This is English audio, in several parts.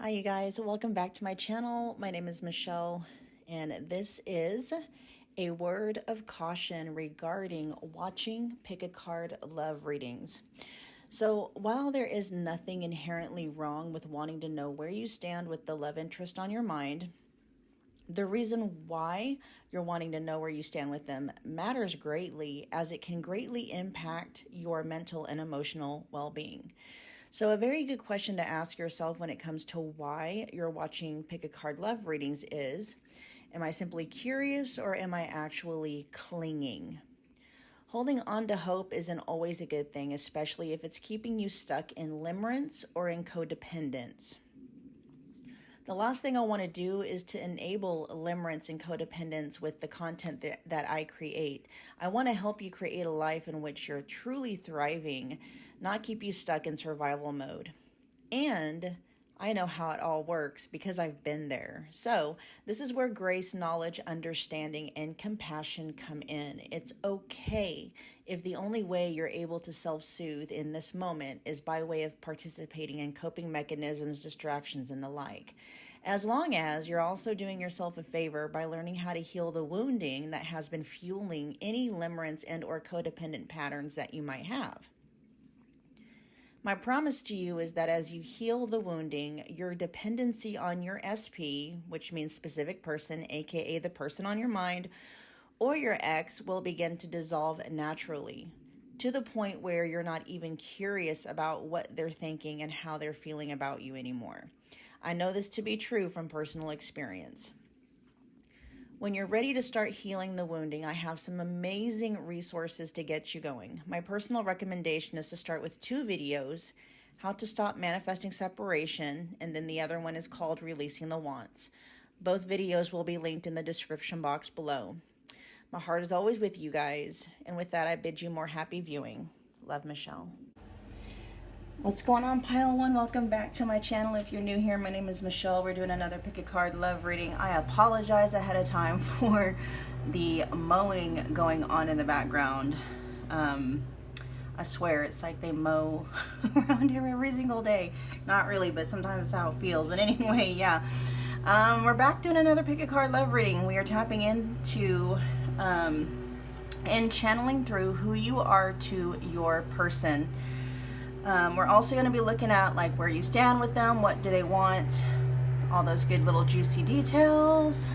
Hi you guys, welcome back to my channel. My name is Michelle and this is a word of caution regarding watching pick a card love readings. So while there is nothing inherently wrong with wanting to know where you stand with the love interest on your mind, the reason why you're wanting to know where you stand with them matters greatly, as it can greatly impact your mental and emotional well-being. So a very good question to ask yourself when it comes to why you're watching pick a card love readings is, am I simply curious or am I actually clinging? Holding on to hope isn't always a good thing, especially if it's keeping you stuck in limerence or in codependence. The last thing I want to do is to enable limerence and codependence with the content that I create. I want to help you create a life in which you're truly thriving, not keep you stuck in survival mode. And I know how it all works because I've been there. So this is where grace, knowledge, understanding, and compassion come in. It's okay if the only way you're able to self-soothe in this moment is by way of participating in coping mechanisms, distractions, and the like. As long as you're also doing yourself a favor by learning how to heal the wounding that has been fueling any limerence and or codependent patterns that you might have. My promise to you is that as you heal the wounding, your dependency on your SP, which means specific person, aka the person on your mind, or your ex, will begin to dissolve naturally, to the point where you're not even curious about what they're thinking and how they're feeling about you anymore. I know this to be true from personal experience. When you're ready to start healing the wounding, I have some amazing resources to get you going. My personal recommendation is to start with 2 videos, how to stop manifesting separation, and then the other one is called Releasing the Wants. Both videos will be linked in the description box below. My heart is always with you guys, and with that I bid you more happy viewing. Love, Michelle. What's going on, Pile 1? Welcome back to my channel. If you're new here, my name is Michelle. We're doing another pick a card love reading. I apologize ahead of time for the mowing going on in the background. I swear it's like they mow around here every single day. Not really, but sometimes it's how it feels. But anyway, yeah. We're back doing another pick a card love reading. We are tapping into and channeling through who you are to your person. We're also going to be looking at like where you stand with them, what do they want, all those good little juicy details.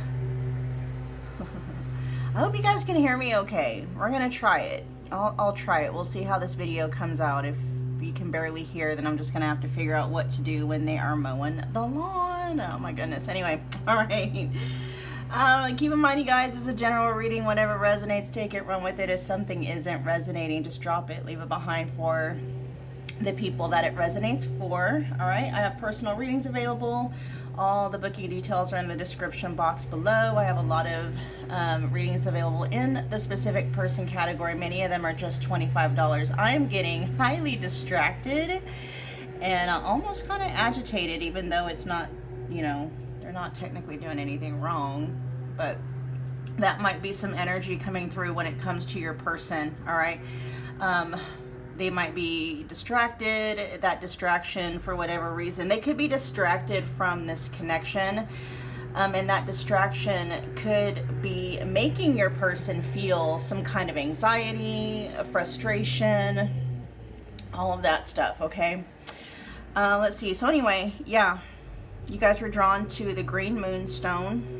I hope you guys can hear me okay. We're going to try it. I'll try it. We'll see how this video comes out. If you can barely hear, then I'm just going to have to figure out what to do when they are mowing the lawn. Oh my goodness. Anyway, all right. Keep in mind, you guys, it's a general reading. Whatever resonates, take it, run with it. If something isn't resonating, just drop it, leave it behind for the people that it resonates for. All right, I have personal readings available. All the booking details are in the description box below. I have a lot of readings available in the specific person category. Many of them are just $25. I'm getting highly distracted and almost kind of agitated, even though it's not, you know, they're not technically doing anything wrong, but that might be some energy coming through when it comes to your person. All right. They might be distracted, that distraction for whatever reason. They could be distracted from this connection, and that distraction could be making your person feel some kind of anxiety, frustration, all of that stuff, okay? Let's see. So anyway, yeah, you guys were drawn to the green moonstone.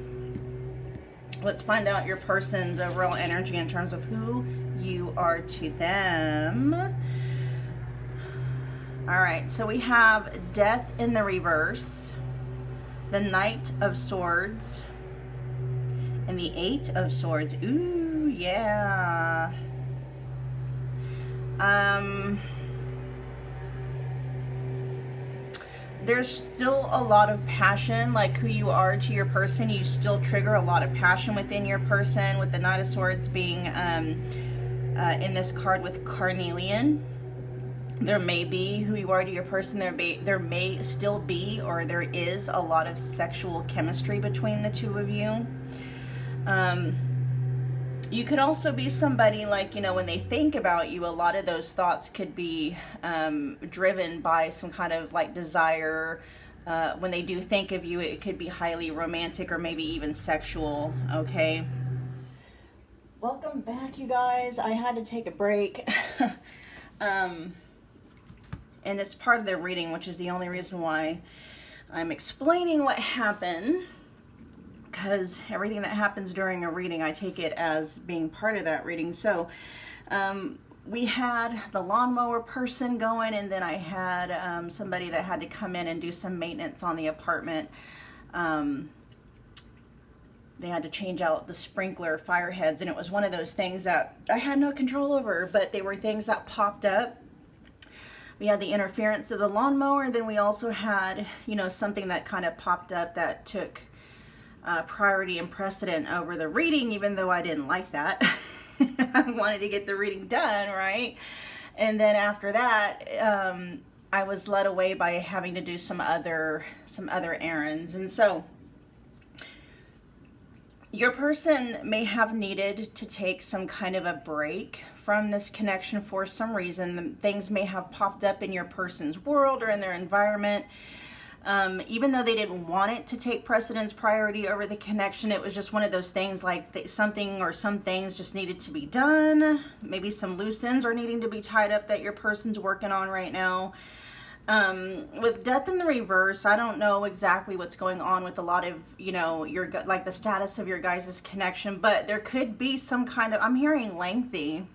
Let's find out your person's overall energy in terms of who you are to them. All right, so we have Death in the reverse, the Knight of Swords, and the 8 of Swords. Ooh, yeah. There's still a lot of passion, like who you are to your person. You still trigger a lot of passion within your person, with the Knight of Swords being in this card with carnelian. There may be who you are to your person. There may still be, or there is a lot of sexual chemistry between the two of you. You could also be somebody, like, you know, when they think about you, a lot of those thoughts could be driven by some kind of like desire, when they do think of you, it could be highly romantic or maybe even sexual, okay? Welcome back, you guys. I had to take a break. And it's part of the reading, which is the only reason why I'm explaining what happened, because everything that happens during a reading, I take it as being part of that reading. So we had the lawnmower person going, and then I had somebody that had to come in and do some maintenance on the apartment. They had to change out the sprinkler fire heads, and it was one of those things that I had no control over, but they were things that popped up. We had the interference of the lawnmower, and then we also had, you know, something that kind of popped up that took priority and precedent over the reading, even though I didn't like that. I wanted to get the reading done, right? And then after that, I was led away by having to do some other errands. And so your person may have needed to take some kind of a break from this connection for some reason. Things may have popped up in your person's world or in their environment. Even though they didn't want it to take precedence, priority over the connection, it was just one of those things, like something or some things just needed to be done. Maybe some loose ends are needing to be tied up that your person's working on right now. With death in the reverse, I don't know exactly what's going on with a lot of, you know, your, like the status of your guys' connection, but there could be some kind of, I'm hearing lengthy.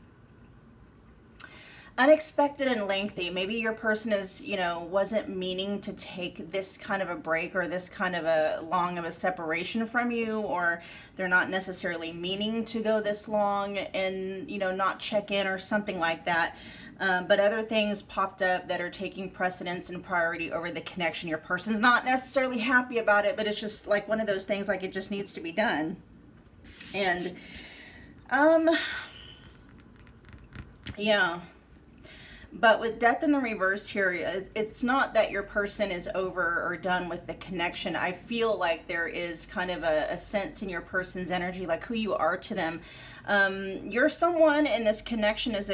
Unexpected and lengthy. Maybe your person is, you know, wasn't meaning to take this kind of a break or this kind of a long of a separation from you, or they're not necessarily meaning to go this long and, you know, not check in or something like that. But other things popped up that are taking precedence and priority over the connection. Your person's not necessarily happy about it, but it's just like one of those things, like it just needs to be done. And, yeah. But with death in the reverse here, it's not that your person is over or done with the connection. I feel like there is kind of a sense in your person's energy, like who you are to them. You're someone, and this connection is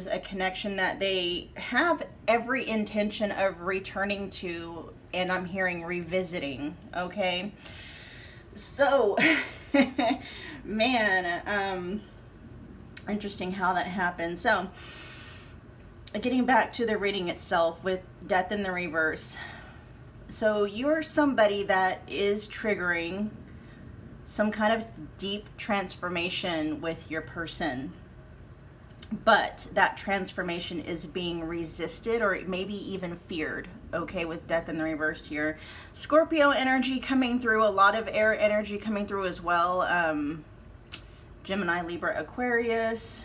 a connection that they have every intention of returning to, and I'm hearing revisiting, okay? So, man, interesting how that happened. So, getting back to the reading itself with death in the reverse. So you're somebody that is triggering some kind of deep transformation with your person, but that transformation is being resisted or maybe even feared, okay, with death in the reverse here. Scorpio energy coming through, a lot of air energy coming through as well. Gemini, Libra, Aquarius.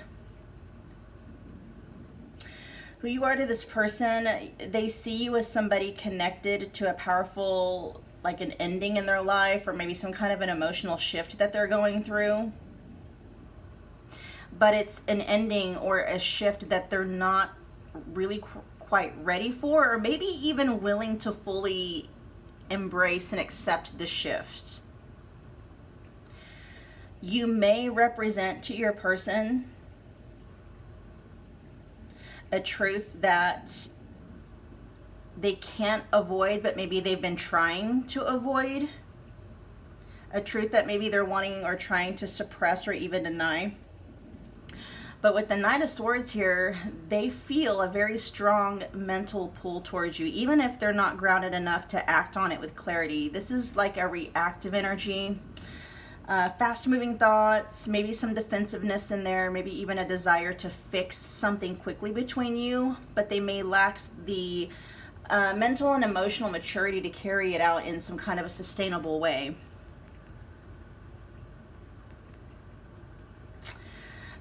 Who you are to this person, they see you as somebody connected to a powerful, like an ending in their life, or maybe some kind of an emotional shift that they're going through. But it's an ending or a shift that they're not really quite ready for, or maybe even willing to fully embrace and accept the shift. You may represent to your person a truth that they can't avoid, but maybe they've been trying to avoid. A truth that maybe they're wanting or trying to suppress or even deny. But with the Knight of Swords here, they feel a very strong mental pull towards you, even if they're not grounded enough to act on it with clarity. This is like a reactive energy. Fast-moving thoughts, maybe some defensiveness in there, maybe even a desire to fix something quickly between you, but they may lack the mental and emotional maturity to carry it out in some kind of a sustainable way.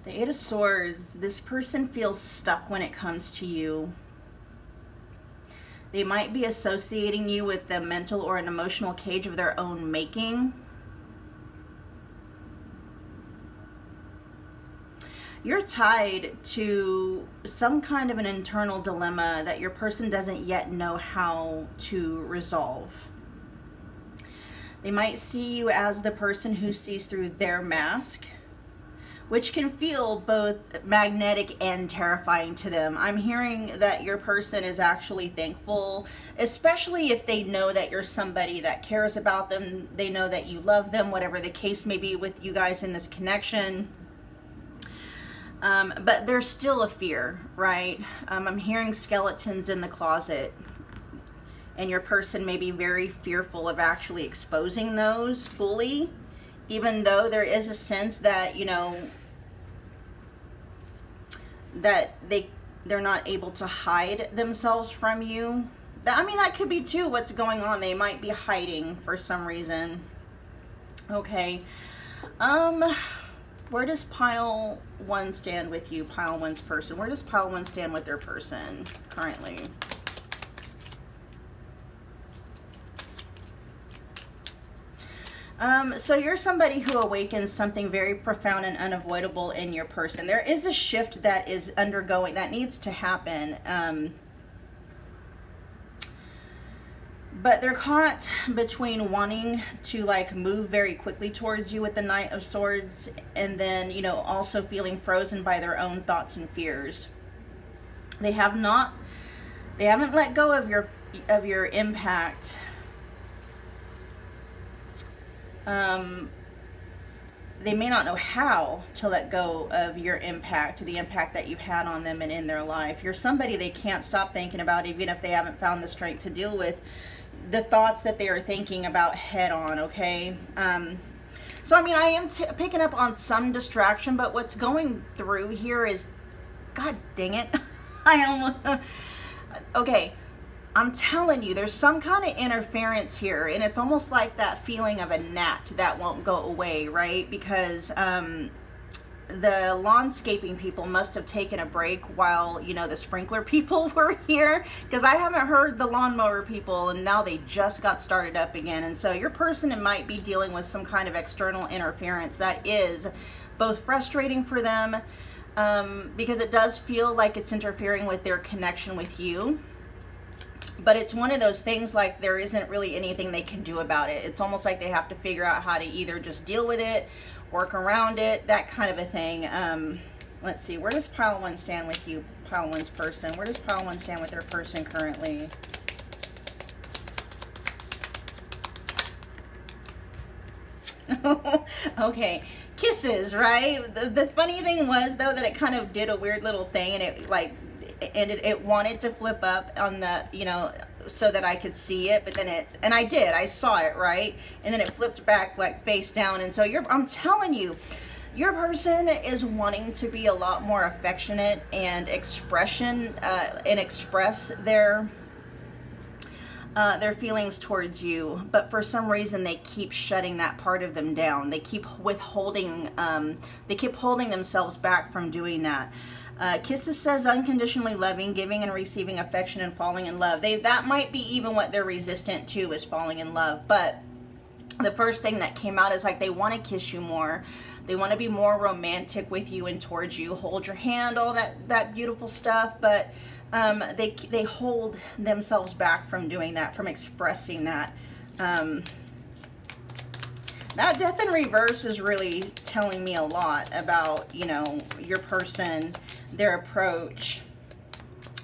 The Eight of Swords, this person feels stuck when it comes to you. They might be associating you with the mental or an emotional cage of their own making. You're tied to some kind of an internal dilemma that your person doesn't yet know how to resolve. They might see you as the person who sees through their mask, which can feel both magnetic and terrifying to them. I'm hearing that your person is actually thankful, especially if they know that you're somebody that cares about them, they know that you love them, whatever the case may be with you guys in this connection. But there's still a fear, right? I'm hearing skeletons in the closet, and your person may be very fearful of actually exposing those fully, even though there is a sense that, you know, that they're not able to hide themselves from you. I mean, that could be too what's going on. They might be hiding for some reason. Okay. Where does pile 1 stand with you, pile 1's person? Where does pile 1 stand with their person currently? So you're somebody who awakens something very profound and unavoidable in your person. There is a shift that is undergoing, that needs to happen. But they're caught between wanting to like move very quickly towards you with the Knight of Swords, and then, you know, also feeling frozen by their own thoughts and fears. They haven't let go of your impact. They may not know how to let go of your impact, the impact that you've had on them and in their life. You're somebody they can't stop thinking about, even if they haven't found the strength to deal with the thoughts that they are thinking about head on, okay? So, I mean, I am picking up on some distraction, but what's going through here is, God dang it, okay. I'm telling you, there's some kind of interference here, and it's almost like that feeling of a gnat that won't go away, right? Because the landscaping people must have taken a break while, you know, the sprinkler people were here, because I haven't heard the lawnmower people, and now they just got started up again. And so your person might be dealing with some kind of external interference that is both frustrating for them, because it does feel like it's interfering with their connection with you. But it's one of those things like there isn't really anything they can do about it. It's almost like they have to figure out how to either just deal with it, work around it, that kind of a thing. Let's see, where does pile 1 stand with you, pile 1's person? Where does pile 1 stand with their person currently? Okay, kisses, right? The funny thing was, though, that it kind of did a weird little thing, and it like, and it wanted to flip up on the, you know, so that I could see it, but then I saw it, right? And then it flipped back like face down. And so I'm telling you, your person is wanting to be a lot more affectionate and express their feelings towards you, but for some reason they keep shutting that part of them down. They keep withholding, they keep holding themselves back from doing that. Kisses says unconditionally loving, giving and receiving affection, and falling in love. That might be even what they're resistant to, is falling in love. But the first thing that came out is like they want to kiss you more. They want to be more romantic with you and towards you, hold your hand, all that beautiful stuff. But they hold themselves back from doing that, from expressing that. That Death in Reverse is really telling me a lot about, you know, your person, their approach,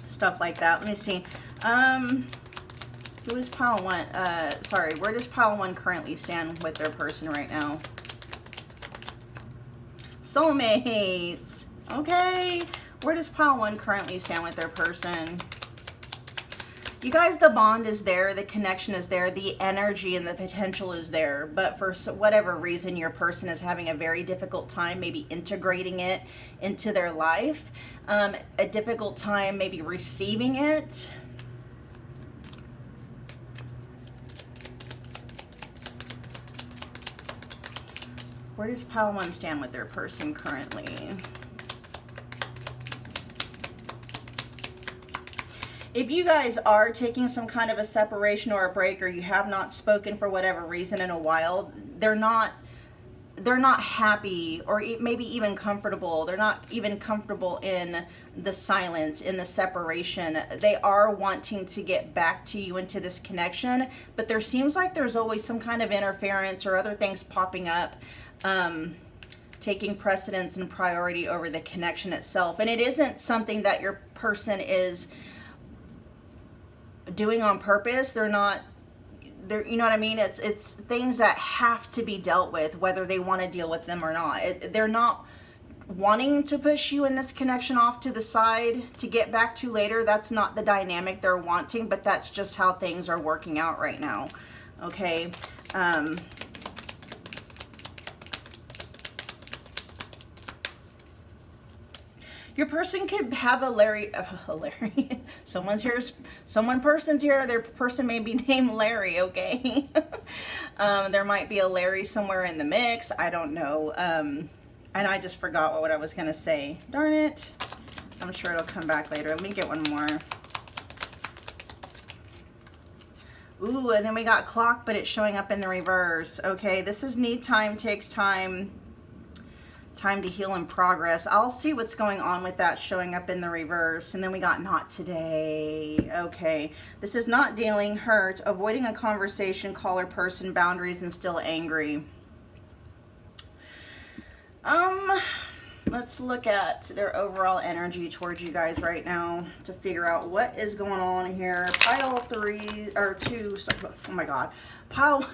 stuff like that. Let me see. Who is pile 1? Sorry, where does pile 1 currently stand with their person right now? Soulmates. Okay. Where does pile 1 currently stand with their person? You guys, the bond is there, the connection is there, the energy and the potential is there, but for whatever reason, your person is having a very difficult time maybe integrating it into their life, a difficult time maybe receiving it. Where does pile 1 stand with their person currently? If you guys are taking some kind of a separation or a break, or you have not spoken for whatever reason in a while, they're not happy, or maybe even comfortable. They're not even comfortable in the silence, in the separation. They are wanting to get back to you into this connection, but there seems like there's always some kind of interference or other things popping up taking precedence and priority over the connection itself. And it isn't something that your person is doing on purpose. They're not, you know what I mean? It's things that have to be dealt with, whether they want to deal with them or not. They're not wanting to push you in this connection off to the side to get back to later. That's not the dynamic they're wanting, but that's just how things are working out right now. Okay. Your person could have a Larry, person's here, their person may be named Larry, okay? There might be a Larry somewhere in the mix, I don't know. And I just forgot what I was gonna say. Darn it. I'm sure it'll come back later. Let me get one more. Ooh, and then we got clock, but it's showing up in the reverse. Okay, this is need time, takes time. Time to heal and progress. I'll see what's going on with that showing up in the reverse. And then we got not today. Okay. This is not dealing, hurt, avoiding a conversation, call or person, boundaries, and still angry. Let's look at their overall energy towards you guys right now to figure out what is going on here. Pile 3 or 2, sorry, oh my God. Pile,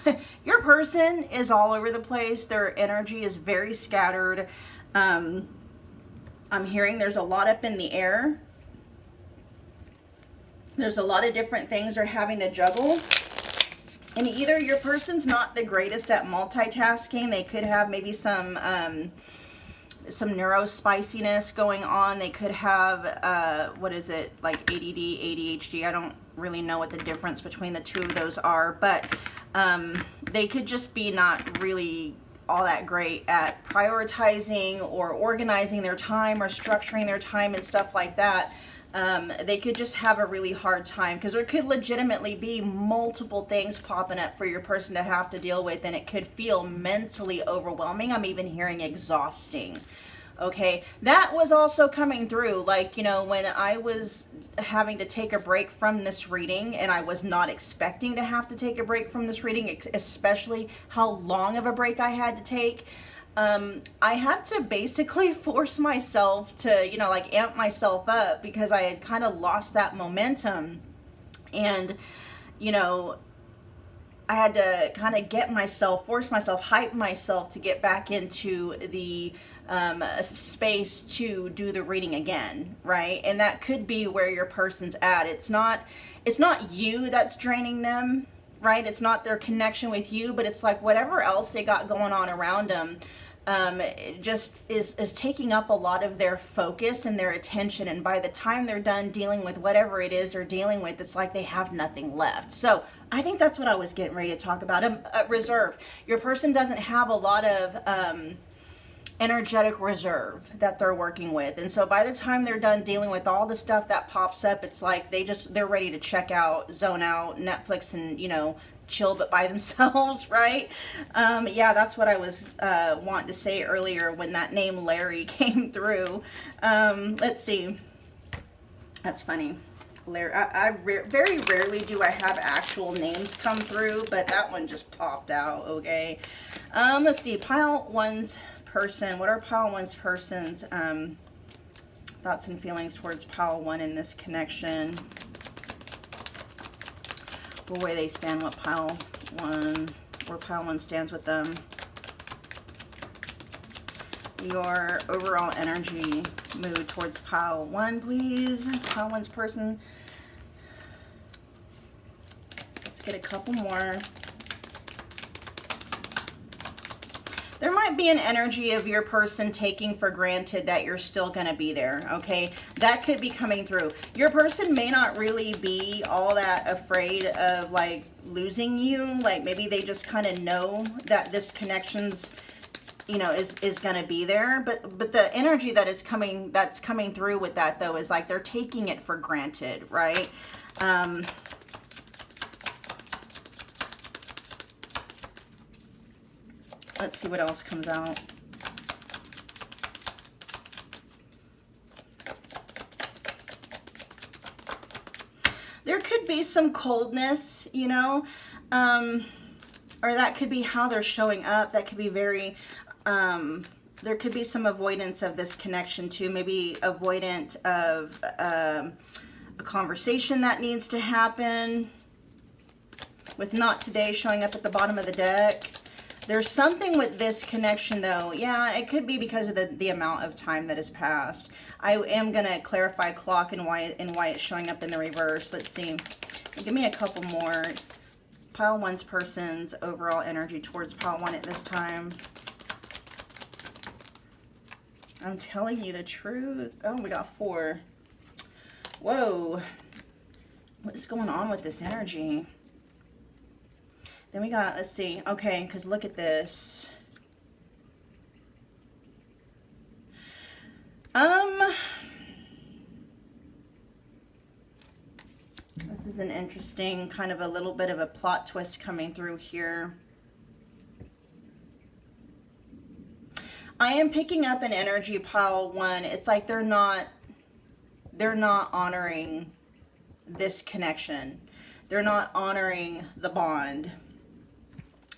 your person is all over the place. Their energy is very scattered. I'm hearing there's a lot up in the air. There's a lot of different things they're having to juggle. And either your person's not the greatest at multitasking. They could have maybe some neurospiciness going on. They could have, what is it, like ADD, ADHD. I don't really know what the difference between the two of those are, but they could just be not really all that great at prioritizing or organizing their time or structuring their time and stuff like that. They could just have a really hard time because there could legitimately be multiple things popping up for your person to have to deal with, and it could feel mentally overwhelming. I'm even hearing exhausting. Okay, that was also coming through, like, you know, when I was having to take a break from this reading, and I was not expecting to have to take a break from this reading, especially how long of a break I had to take. I had to basically force myself to, you know, like amp myself up because I had kind of lost that momentum. And, you know, I had to kind of get myself, force myself, hype myself to get back into the space to do the reading again, right? And that could be where your person's at. It's not you that's draining them, right? It's not their connection with you, but it's like whatever else they got going on around them it just is taking up a lot of their focus and their attention. And by the time they're done dealing with whatever it is they're dealing with, it's like they have nothing left. So I think that's what I was getting ready to talk about. Reserve. Your person doesn't have a lot of energetic reserve that they're working with. And so by the time they're done dealing with all the stuff that pops up, it's like they're ready to check out, zone out, Netflix, and, you know, chill but by themselves, right? Yeah, that's what I was wanting to say earlier when that name Larry came through. Let's see. That's funny. Larry. Very rarely do I have actual names come through, but that one just popped out. Okay. Let's see. Pile 1's person. What are Pile 1's person's thoughts and feelings towards Pile 1 in this connection? Where they stand, what Pile 1, where Pile 1 stands with them. Your overall energy mood towards Pile 1, please. Pile 1's person. Let's get a couple more. There might be an energy of your person taking for granted that you're still going to be there, okay? That could be coming through. Your person may not really be all that afraid of, like, losing you. Like, maybe they just kind of know that this connection's, you know, is going to be there. But the energy that's coming through with that, though, is like they're taking it for granted, right? Let's see what else comes out. There could be some coldness, you know, or that could be how they're showing up. That could be very There could be some avoidance of this connection too, maybe avoidant of a conversation that needs to happen. With not today showing up at the bottom of the deck. There's something with this connection though. Yeah, it could be because of the amount of time that has passed. I am going to clarify clock and why it's showing up in the reverse. Let's see. Give me a couple more. Pile 1's person's overall energy towards pile 1 at this time. I'm telling you the truth. Oh, we got 4. Whoa. What's going on with this energy? Then we got, let's see. Okay, because look at this. This is an interesting kind of a little bit of a plot twist coming through here. I am picking up an energy pile 1. It's like they're not honoring this connection. They're not honoring the bond.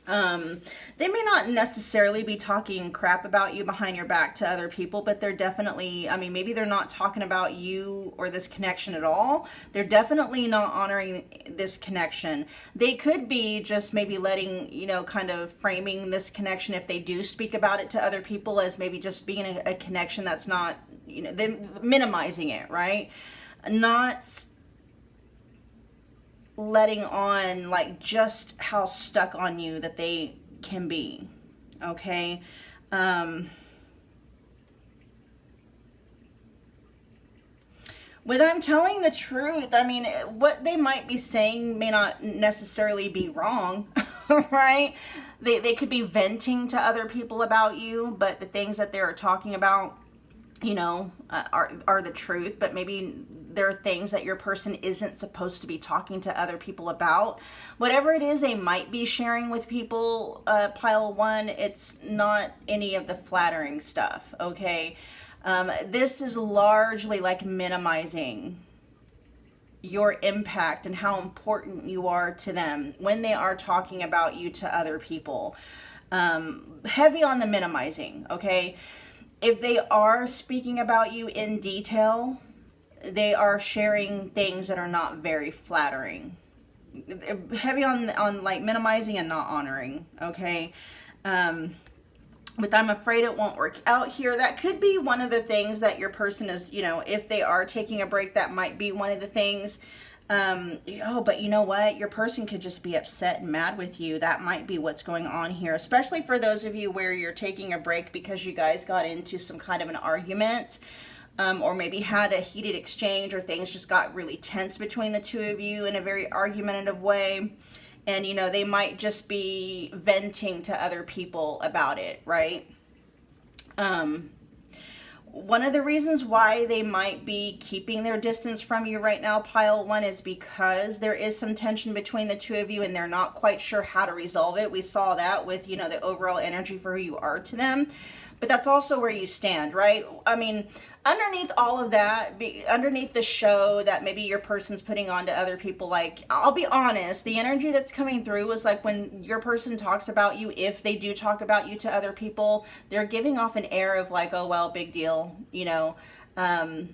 They may not necessarily be talking crap about you behind your back to other people, but they're definitely, I mean, maybe they're not talking about you or this connection at all. They're definitely not honoring this connection. They could be just maybe letting, you know, kind of framing this connection, if they do speak about it to other people, as maybe just being a connection that's not, you know, them minimizing it, right? Not letting on like just how stuck on you that they can be. Okay. When I'm telling the truth, I mean, what they might be saying may not necessarily be wrong, right? They could be venting to other people about you, but the things that they're talking about, you know, are the truth, but maybe there are things that your person isn't supposed to be talking to other people about. Whatever it is they might be sharing with people, pile 1, it's not any of the flattering stuff, okay? This is largely like minimizing your impact and how important you are to them when they are talking about you to other people. Heavy on the minimizing, okay? If they are speaking about you in detail, they are sharing things that are not very flattering. Heavy on like minimizing and not honoring, okay? But I'm afraid it won't work out here. That could be one of the things that your person is, you know, if they are taking a break, that might be one of the things. Oh, but you know what? Your person could just be upset and mad with you. That might be what's going on here, especially for those of you where you're taking a break because you guys got into some kind of an argument, or maybe had a heated exchange, or things just got really tense between the two of you in a very argumentative way. And, you know, they might just be venting to other people about it, right? One of the reasons why they might be keeping their distance from you right now, pile 1, is because there is some tension between the two of you and they're not quite sure how to resolve it. We saw that with, you know, the overall energy for who you are to them. But that's also where you stand, right? I mean, underneath all of that, underneath the show that maybe your person's putting on to other people, like, I'll be honest, the energy that's coming through was like when your person talks about you, if they do talk about you to other people, they're giving off an air of like, oh, well, big deal, you know, I'll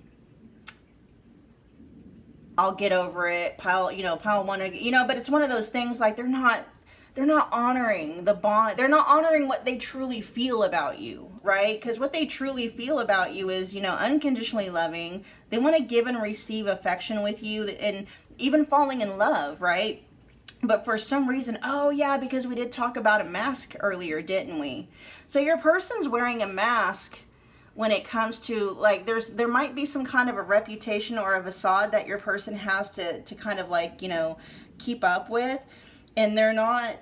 get over it, pile 1, you know, but it's one of those things like they're not honoring the bond. They're not honoring what they truly feel about you, right? Because what they truly feel about you is, you know, unconditionally loving. They want to give and receive affection with you and even falling in love, right? But for some reason, oh yeah, because we did talk about a mask earlier, didn't we? So your person's wearing a mask when it comes to, like, there might be some kind of a reputation or a facade that your person has to kind of like, you know, keep up with. And they're not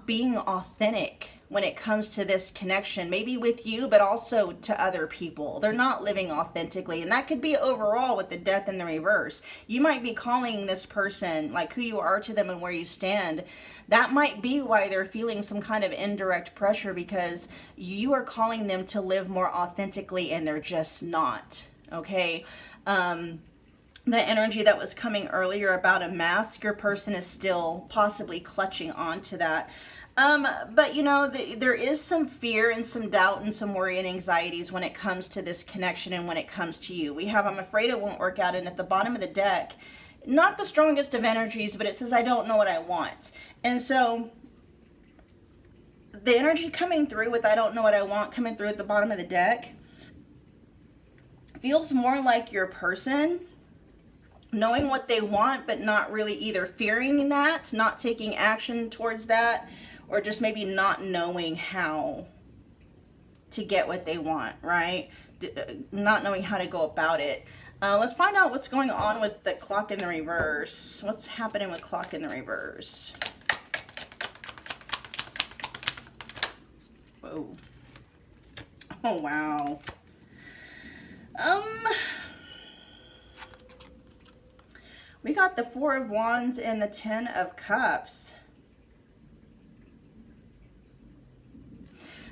being authentic when it comes to this connection, maybe with you, but also to other people. They're not living authentically. And that could be overall with the death in the reverse. You might be calling this person like who you are to them and where you stand. That might be why they're feeling some kind of indirect pressure, because you are calling them to live more authentically and they're just not, okay? The energy that was coming earlier about a mask, your person is still possibly clutching onto that. But you know, there is some fear and some doubt and some worry and anxieties when it comes to this connection and when it comes to you. We have, I'm afraid it won't work out. And at the bottom of the deck, not the strongest of energies, but it says, I don't know what I want. And so the energy coming through with I don't know what I want coming through at the bottom of the deck feels more like your person knowing what they want, but not really either fearing that, not taking action towards that, or just maybe not knowing how to get what they want, right? Not knowing how to go about it. Let's find out what's going on with the clock in the reverse. What's happening with clock in the reverse? Whoa. Oh, wow. We got the Four of Wands and the Ten of Cups.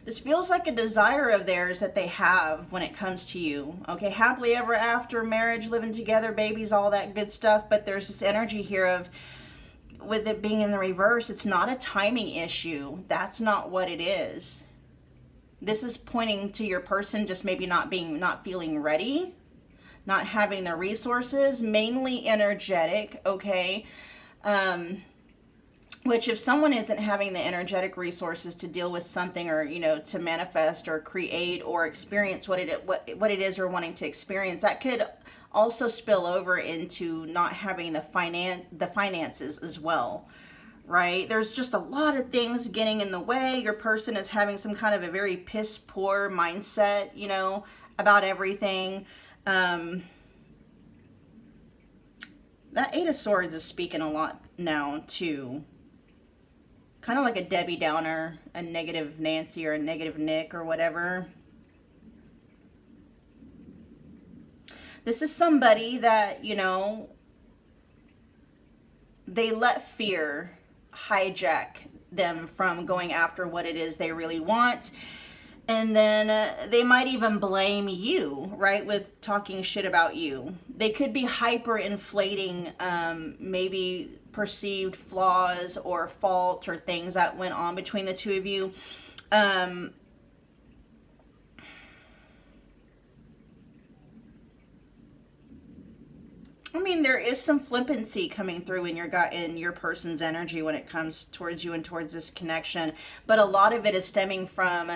This feels like a desire of theirs that they have when it comes to you. Okay, happily ever after, marriage, living together, babies, all that good stuff. But there's this energy here of, with it being in the reverse, it's not a timing issue. That's not what it is. This is pointing to your person just maybe not feeling ready, not having the resources, mainly energetic, okay? Which if someone isn't having the energetic resources to deal with something, or, you know, to manifest or create or experience what it is or wanting to experience, that could also spill over into not having the finances as well, right? There's just a lot of things getting in the way. Your person is having some kind of a very piss poor mindset, you know, about everything. That Eight of Swords is speaking a lot now too. Kind of like a Debbie Downer, a negative Nancy or a negative Nick or whatever. This is somebody that, you know, they let fear hijack them from going after what it is they really want. And then they might even blame you, right, with talking shit about you. They could be hyper inflating maybe perceived flaws or faults or things that went on between the two of you. I mean, there is some flippancy coming through in your person's energy when it comes towards you and towards this connection. But a lot of it is stemming from,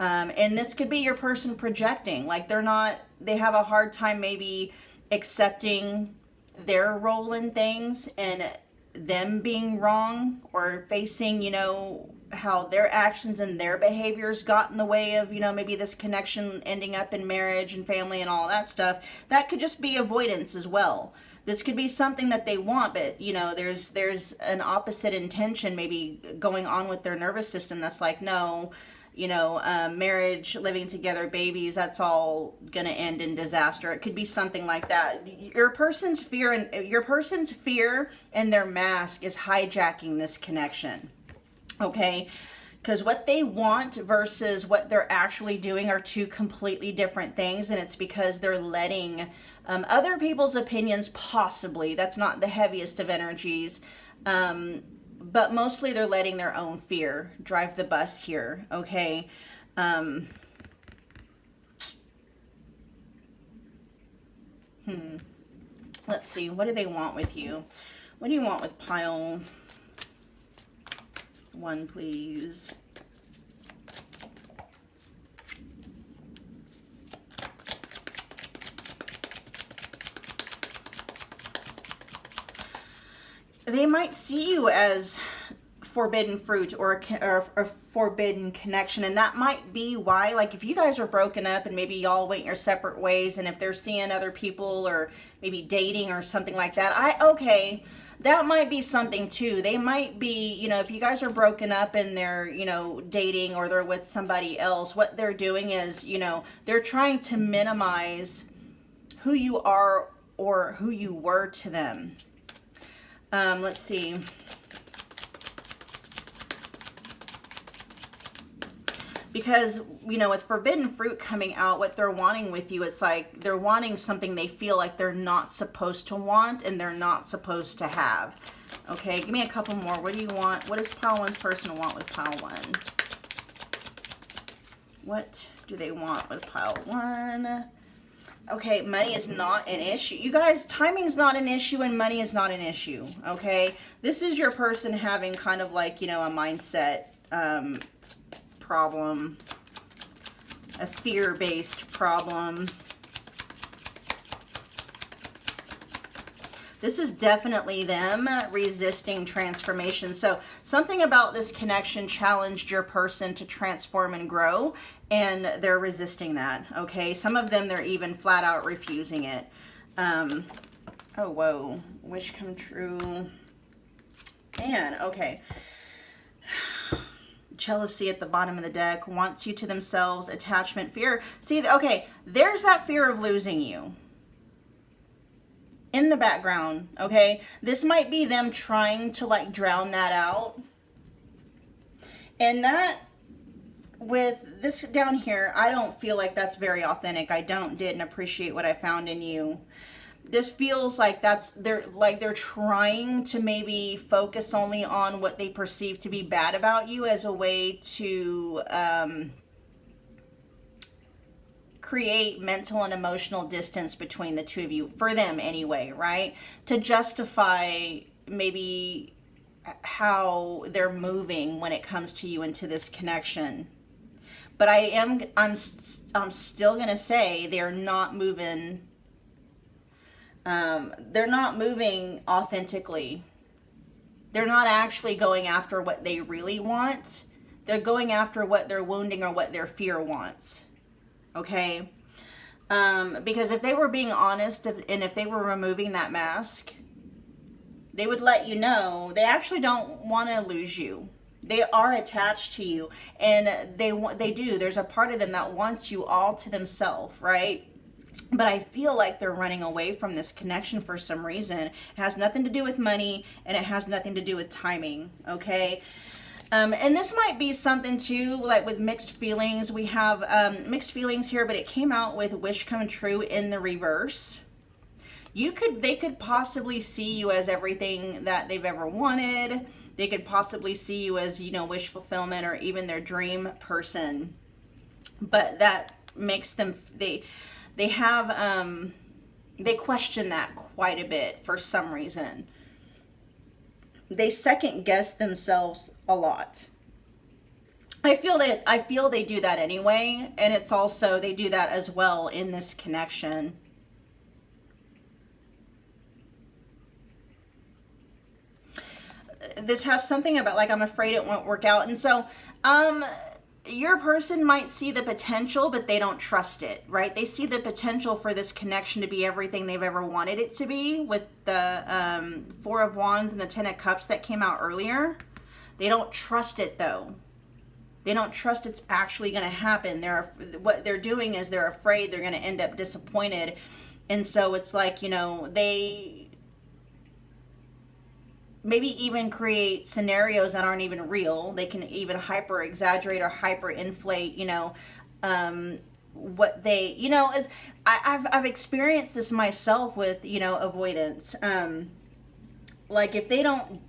and this could be your person projecting. Like they have a hard time maybe accepting their role in things and them being wrong, or facing, you know, how their actions and their behaviors got in the way of, you know, maybe this connection ending up in marriage and family and all that stuff. That could just be avoidance as well. This could be something that they want, but, you know, there's an opposite intention maybe going on with their nervous system that's like, no, you know, marriage, living together, babies, that's all gonna end in disaster. It could be something like that. Your person's fear and their mask is hijacking this connection, okay? Because what they want versus what they're actually doing are two completely different things, and it's because they're letting other people's opinions, possibly, that's not the heaviest of energies, but mostly they're letting their own fear drive the bus here, okay? Let's see, what do they want with you? What do you want with pile 1, please? They might see you as forbidden fruit or a forbidden connection, and that might be why, like, if you guys are broken up and maybe y'all went your separate ways, and if they're seeing other people or maybe dating or something like that, okay, that might be something too. They might be, you know, if you guys are broken up and they're, you know, dating or they're with somebody else, what they're doing is, you know, they're trying to minimize who you are or who you were to them. Let's see. Because, you know, with forbidden fruit coming out, what they're wanting with you, it's like they're wanting something they feel like they're not supposed to want and they're not supposed to have. Okay, give me a couple more. What do you want? What does pile one's person want with pile one? What do they want with pile one? Okay, money is not an issue. You guys, timing's not an issue and money is not an issue, okay? This is your person having kind of like, you know, a mindset problem, a fear-based problem. This is definitely them resisting transformation. So something about this connection challenged your person to transform and grow, and they're resisting that, okay? Some of them, they're even flat out refusing it. Oh, whoa. Wish come true. Man, okay. Jealousy at the bottom of the deck, wants you to themselves, attachment, fear. See, okay, there's that fear of losing you in the background, okay? This might be them trying to like drown that out. And that, with this down here, I don't feel like that's very authentic. I didn't appreciate what I found in you. This feels like they're trying to maybe focus only on what they perceive to be bad about you as a way to create mental and emotional distance between the two of you, for them anyway, right? To justify maybe how they're moving when it comes to you into this connection. But I'm still gonna say they're not moving. They're not moving authentically. They're not actually going after what they really want. They're going after what their wounding or what their fear wants. Okay? Because if they were being honest and if they were removing that mask, they would let you know they actually don't want to lose you. They are attached to you, and they do. There's a part of them that wants you all to themselves, right? But I feel like they're running away from this connection for some reason. It has nothing to do with money, and it has nothing to do with timing, okay? And this might be something too, like with mixed feelings. We have mixed feelings here, but it came out with wish come true in the reverse. They could possibly see you as everything that they've ever wanted. They could possibly see you as, you know, wish fulfillment or even their dream person. But that makes them, they question that quite a bit for some reason. They second guess themselves a lot. I feel they do that anyway, and it's also, they do that as well in this connection. This has something about like, I'm afraid it won't work out. And so, your person might see the potential, but they don't trust it, right? They see the potential for this connection to be everything they've ever wanted it to be, with the Four of Wands and the Ten of Cups that came out earlier. They don't trust it though. They don't trust it's actually going to happen. What they're doing is they're afraid they're going to end up disappointed. And so it's like, you know, they maybe even create scenarios that aren't even real. They can even hyper exaggerate or hyper inflate, you know, what they, you know, I've experienced this myself with, you know, avoidance. Like if they don't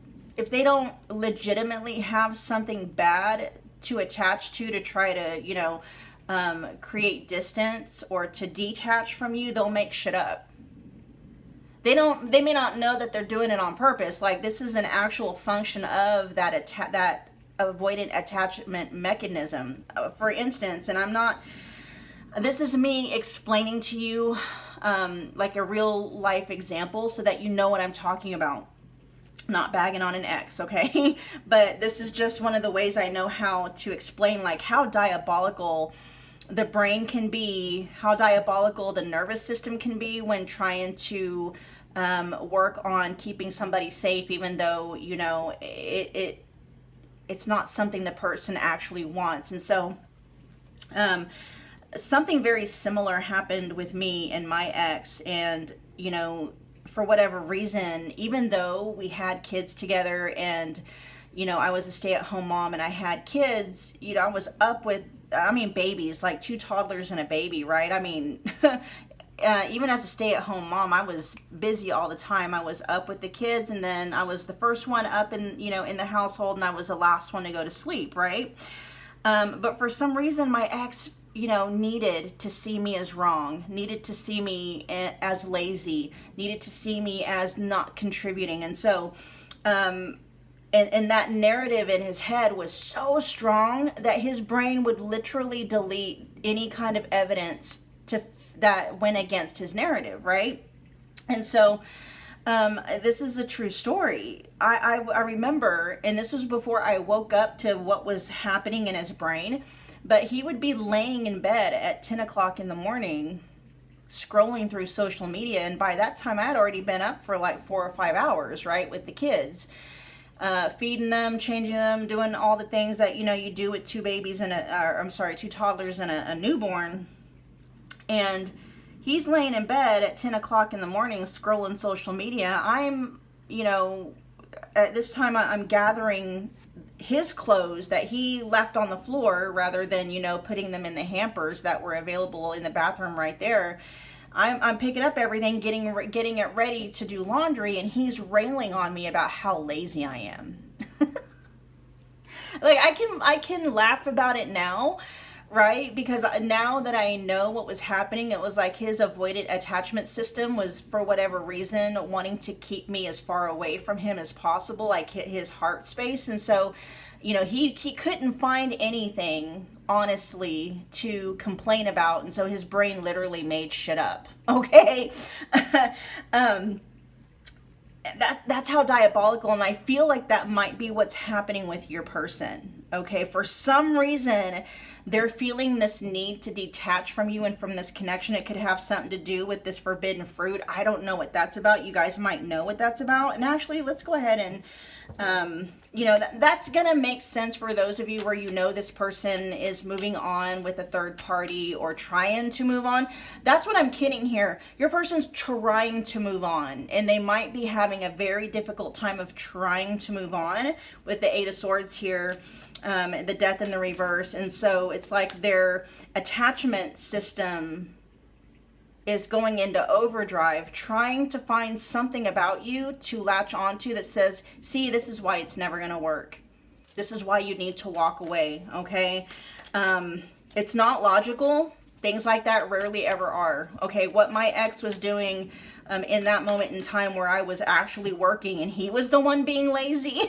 legitimately have something bad to attach to try to, you know, create distance or to detach from you, they'll make shit up. They may not know that they're doing it on purpose. Like this is an actual function of that avoidant attachment mechanism. For instance, and this is me explaining to you like a real life example so that you know what I'm talking about. Not bagging on an ex, okay? But this is just one of the ways I know how to explain like how diabolical the brain can be, how diabolical the nervous system can be when trying to work on keeping somebody safe, even though, you know, it's not something the person actually wants. And so something very similar happened with me and my ex, and, you know, for whatever reason, even though we had kids together and, you know, I was a stay-at-home mom and I had kids, you know, I was up with, I mean, babies, like 2 toddlers and a baby, right? I mean, even as a stay-at-home mom, I was busy all the time. I was up with the kids, and then I was the first one up in, in the household, and I was the last one to go to sleep, right? But for some reason, my ex, needed to see me as wrong, needed to see me as lazy, needed to see me as not contributing. And so, and that narrative in his head was so strong that his brain would literally delete any kind of evidence that went against his narrative, right? And so this is a true story. I remember, and this was before I woke up to what was happening in his brain, but he would be laying in bed at 10 o'clock in the morning scrolling through social media, and by that time I had already been up for like 4 or 5 hours, right, with the kids, feeding them, changing them, doing all the things that you do with two babies and two toddlers and a newborn. And he's laying in bed at 10 o'clock in the morning scrolling social media. I'm, at this time I'm gathering his clothes that he left on the floor rather than, putting them in the hampers that were available in the bathroom right there. I'm picking up everything, getting it ready to do laundry, and he's railing on me about how lazy I am. Like, I can laugh about it now, right? Because now that I know what was happening, it was like his avoidant attachment system was, for whatever reason, wanting to keep me as far away from him as possible, like his heart space. And so, he couldn't find anything, honestly, to complain about. And so his brain literally made shit up. Okay? That's how diabolical, and I feel like that might be what's happening with your person. Okay, for some reason they're feeling this need to detach from you and from this connection. It could have something to do with this forbidden fruit. I don't know what that's about. You guys might know what that's about. And actually, let's go ahead and that's gonna make sense for those of you where this person is moving on with a third party or trying to move on. That's what I'm kidding here. Your person's trying to move on, and they might be having a very difficult time of trying to move on with the Eight of Swords here, the Death in the reverse. And so it's like their attachment system is going into overdrive, trying to find something about you to latch onto that says, see, this is why it's never going to work. This is why you need to walk away, okay? It's not logical. Things like that rarely ever are, okay? What my ex was doing in that moment in time where I was actually working and he was the one being lazy,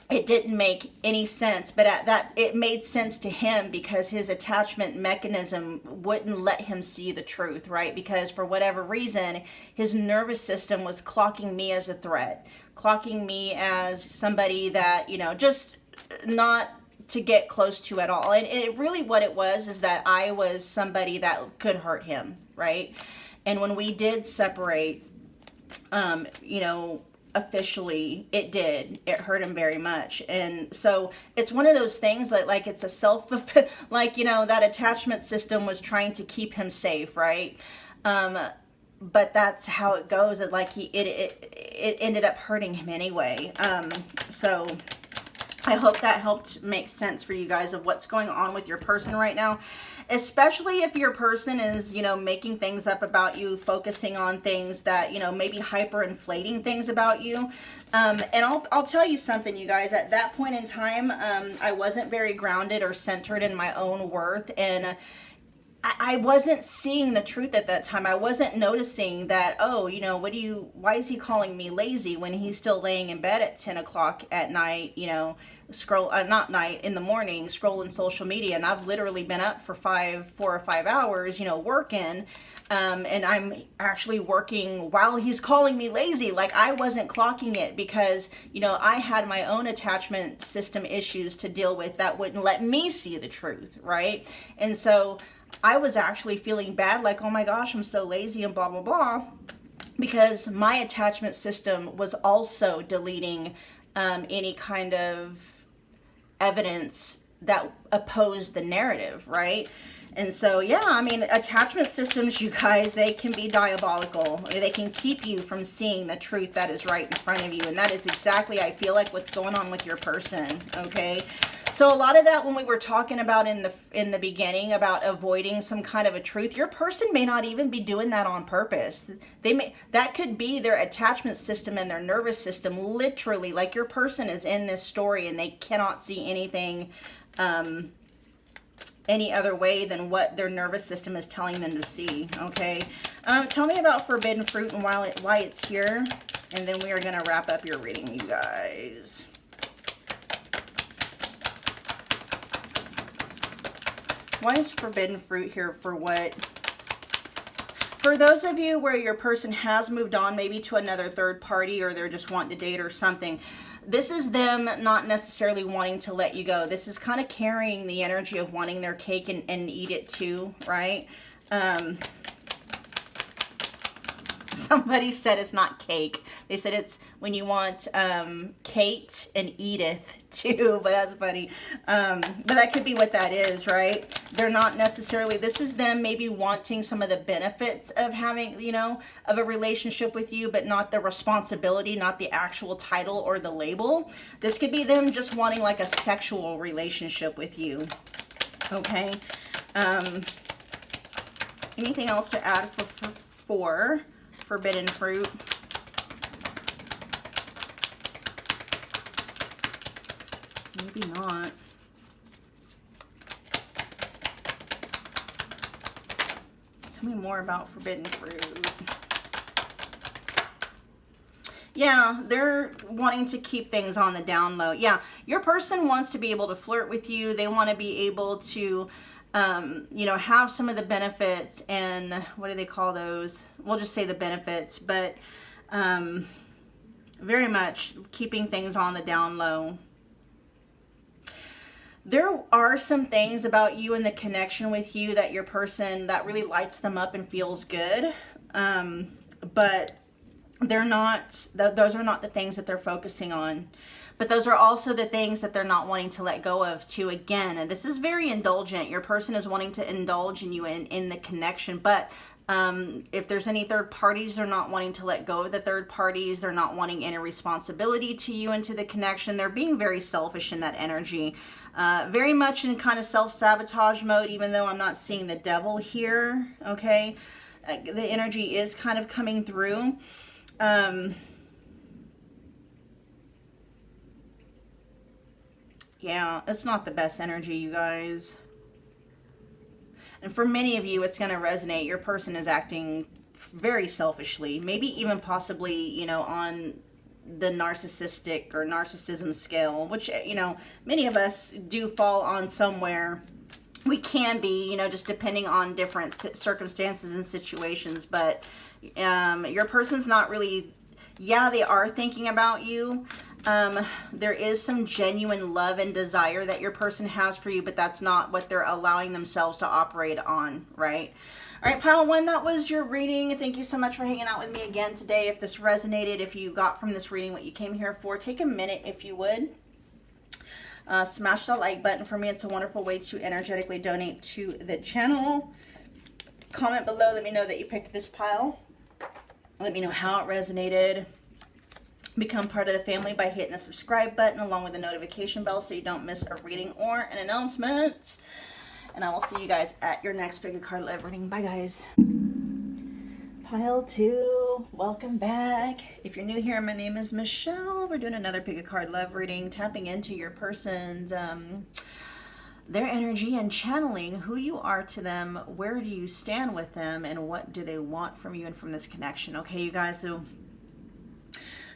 it didn't make any sense, but it made sense to him because his attachment mechanism wouldn't let him see the truth, right? Because for whatever reason, his nervous system was clocking me as a threat, clocking me as somebody that, just not to get close to at all. And it really, what it was is that I was somebody that could hurt him, right? And when we did separate, officially, it hurt him very much. And so it's one of those things that, like, it's a that attachment system was trying to keep him safe, right? But that's how it goes. It ended up hurting him anyway. So I hope that helped make sense for you guys of what's going on with your person right now, especially if your person is, making things up about you, focusing on things that, maybe hyperinflating things about you. And I'll tell you something, you guys, at that point in time, I wasn't very grounded or centered in my own worth, and I wasn't seeing the truth at that time. I wasn't noticing that, why is he calling me lazy when he's still laying in bed at 10 o'clock at night, in the morning, scrolling social media. And I've literally been up for 4 or 5 hours, working, and I'm actually working while he's calling me lazy. Like, I wasn't clocking it because, I had my own attachment system issues to deal with that wouldn't let me see the truth, right? And so I was actually feeling bad, like, oh my gosh, I'm so lazy and blah, blah, blah, because my attachment system was also deleting any kind of evidence that opposed the narrative, right? And so, yeah, I mean, attachment systems, you guys, they can be diabolical. They can keep you from seeing the truth that is right in front of you. And that is exactly, I feel like, what's going on with your person, okay? So a lot of that, when we were talking about in the beginning about avoiding some kind of a truth, your person may not even be doing that on purpose. That could be their attachment system and their nervous system, literally, like your person is in this story and they cannot see anything any other way than what their nervous system is telling them to see. Okay, tell me about forbidden fruit and why it's here, and then we are going to wrap up your reading, you guys. Why is forbidden fruit here for what? For those of you where your person has moved on, maybe to another third party, or they're just wanting to date or something, this is them not necessarily wanting to let you go. This is kind of carrying the energy of wanting their cake and eat it too, right? Somebody said it's not cake. They said it's when you want Kate and Edith too, but that's funny. But that could be what that is, right? They're not necessarily, this is them maybe wanting some of the benefits of having, you know, of a relationship with you, but not the responsibility, not the actual title or the label. This could be them just wanting like a sexual relationship with you, okay? Anything else to add for forbidden fruit? Maybe not. Tell me more about forbidden fruit. Yeah, they're wanting to keep things on the down low. Yeah, your person wants to be able to flirt with you. They want to be able to, you know, have some of the benefits, and what do they call those? We'll just say the benefits, but very much keeping things on the down low. There are some things about you and the connection with you that your person, that really lights them up and feels good. But they're not, those are not the things that they're focusing on. But those are also the things that they're not wanting to let go of too. Again, and this is very indulgent. Your person is wanting to indulge in you in the connection. But if there's any third parties, they're not wanting to let go of the third parties. They're not wanting any responsibility to you and to the connection. They're being very selfish in that energy. Very much in kind of self-sabotage mode, even though I'm not seeing the devil here, okay? The energy is kind of coming through. Yeah, it's not the best energy, you guys. And for many of you, it's going to resonate. Your person is acting very selfishly, maybe even possibly, you know, on the narcissistic or narcissism scale, which, you know, many of us do fall on somewhere. We can be, you know, just depending on different circumstances and situations. But your person's not really, yeah, they are thinking about you. There is some genuine love and desire that your person has for you, but that's not what they're allowing themselves to operate on, right? All right, pile one, that was your reading. Thank you so much for hanging out with me again today. If this resonated, if you got from this reading what you came here for, take a minute if you would. Smash that like button for me. It's a wonderful way to energetically donate to the channel. Comment below. Let me know that you picked this pile. Let me know how it resonated. Become part of the family by hitting the subscribe button along with the notification bell so you don't miss a reading or an announcement. And I will see you guys at your next Pick a Card Love reading. Bye, guys. Pile two, welcome back. If you're new here, my name is Michelle. We're doing another Pick a Card Love reading, tapping into your person's their energy and channeling who you are to them, where do you stand with them, and what do they want from you and from this connection. Okay, you guys, so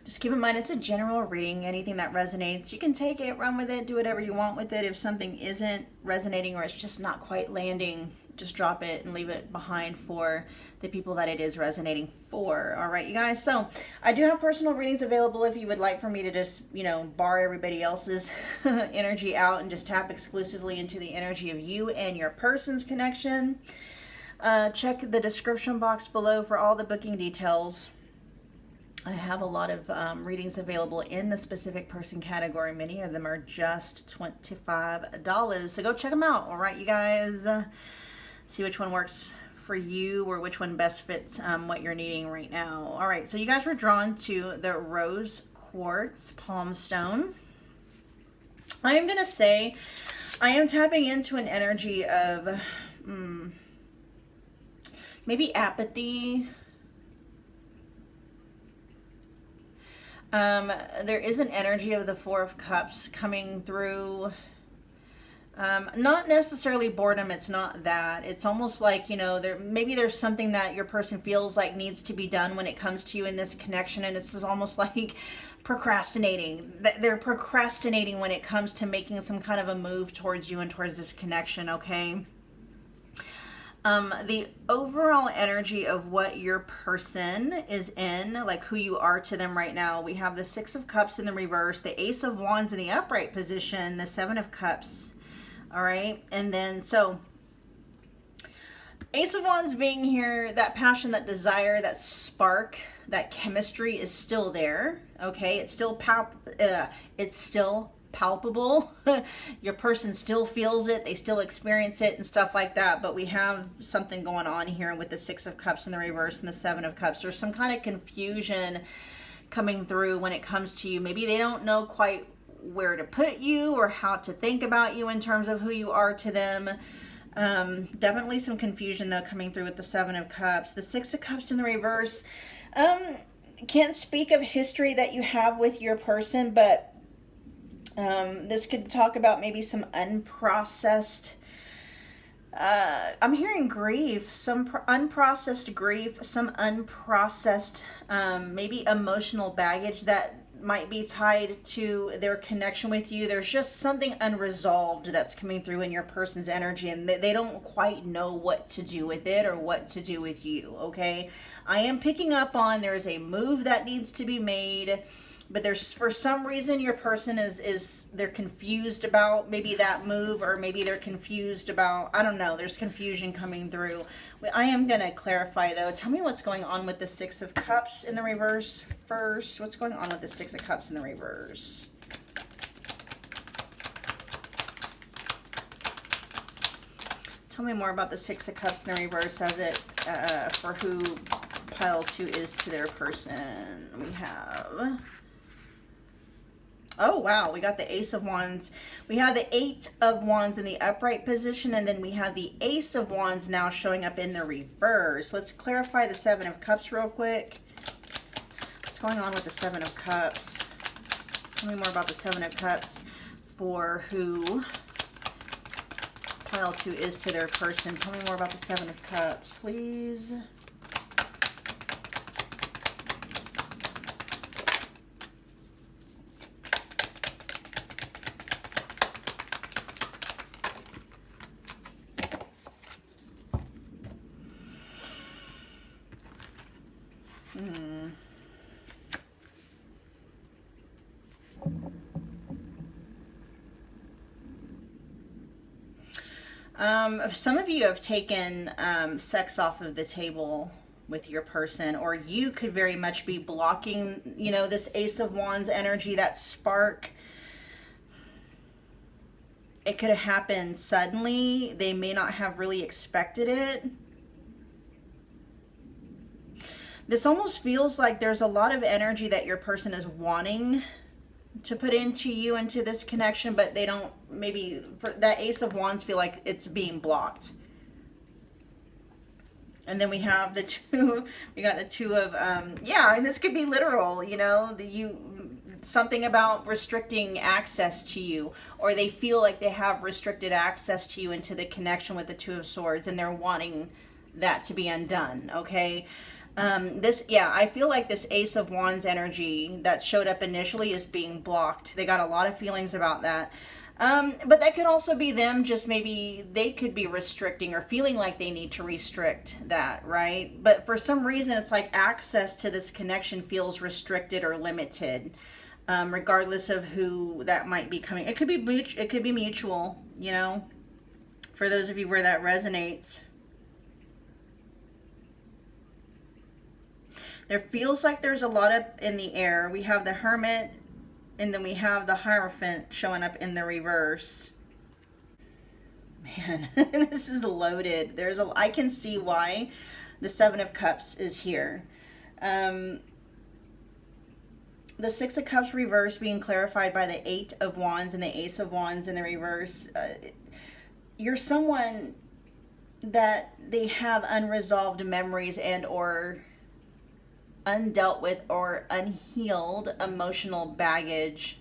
just keep in mind, it's a general reading. Anything that resonates, you can take it, run with it, do whatever you want with it. If something isn't resonating or it's just not quite landing, just drop it and leave it behind for the people that it is resonating for. All right, you guys. So I do have personal readings available if you would like for me to just, you know, bar everybody else's energy out and just tap exclusively into the energy of you and your person's connection. Check the description box below for all the booking details. I have a lot of readings available in the specific person category. Many of them are just $25. So go check them out. All right, you guys. See which one works for you or which one best fits what you're needing right now. All right, so you guys were drawn to the Rose Quartz Palm Stone. I am going to say I am tapping into an energy of maybe apathy. There is an energy of the Four of Cups coming through. Not necessarily boredom, it's not that. It's almost like, you know, maybe there's something that your person feels like needs to be done when it comes to you in this connection, and it's almost like procrastinating. They're procrastinating when it comes to making some kind of a move towards you and towards this connection, okay? The overall energy of what your person is in, like who you are to them right now, we have the Six of Cups in the reverse, the Ace of Wands in the upright position, the Seven of Cups. All right. And then, so Ace of Wands being here, that passion, that desire, that spark, that chemistry is still there. Okay. It's still palpable. Your person still feels it. They still experience it and stuff like that. But we have something going on here with the Six of Cups in the reverse and the Seven of Cups. There's some kind of confusion coming through when it comes to you. Maybe they don't know quite where to put you or how to think about you in terms of who you are to them. Definitely some confusion though coming through with the Seven of Cups. The Six of Cups in the reverse. Can't speak of history that you have with your person, but this could talk about maybe some unprocessed, I'm hearing grief, some unprocessed grief, some unprocessed maybe emotional baggage that might be tied to their connection with you. There's just something unresolved that's coming through in your person's energy, and they don't quite know what to do with it or what to do with you, okay? I am picking up on there's a move that needs to be made, but there's, for some reason, your person they're confused about maybe that move, or maybe they're confused about, I don't know, there's confusion coming through. I am going to clarify though. Tell me what's going on with the Six of Cups in the reverse first. What's going on with the Six of Cups in the reverse? Tell me more about the Six of Cups in the reverse as it, for who pile 2 is to their person. We have... Oh, wow. We got the Ace of Wands. We have the Eight of Wands in the upright position, and then we have the Ace of Wands now showing up in the reverse. Let's clarify the Seven of Cups real quick. What's going on with the Seven of Cups? Tell me more about the Seven of Cups for who pile 2 is to their person. Tell me more about the Seven of Cups, please. Some of you have taken sex off of the table with your person, or you could very much be blocking, you know, this Ace of Wands energy, that spark. It could have happened suddenly. They may not have really expected it. This almost feels like there's a lot of energy that your person is wanting to put into you, into this connection, but they don't, maybe for that Ace of Wands, feel like it's being blocked. And then we have the two, we got the Two of, yeah, and this could be literal, you know, something about restricting access to you, or they feel like they have restricted access to you into the connection with the Two of Swords, and they're wanting that to be undone, okay? Yeah, I feel like this Ace of Wands energy that showed up initially is being blocked. They got a lot of feelings about that. But that could also be them, just maybe they could be restricting or feeling like they need to restrict that, right? But for some reason, it's like access to this connection feels restricted or limited, regardless of who that might be coming. It could be mutual, you know, for those of you where that resonates. There feels like there's a lot up in the air. We have the Hermit, and then we have the Hierophant showing up in the reverse. Man, this is loaded. I can see why the Seven of Cups is here. The Six of Cups reverse being clarified by the Eight of Wands and the Ace of Wands in the reverse. You're someone that they have unresolved memories and or undealt with or unhealed emotional baggage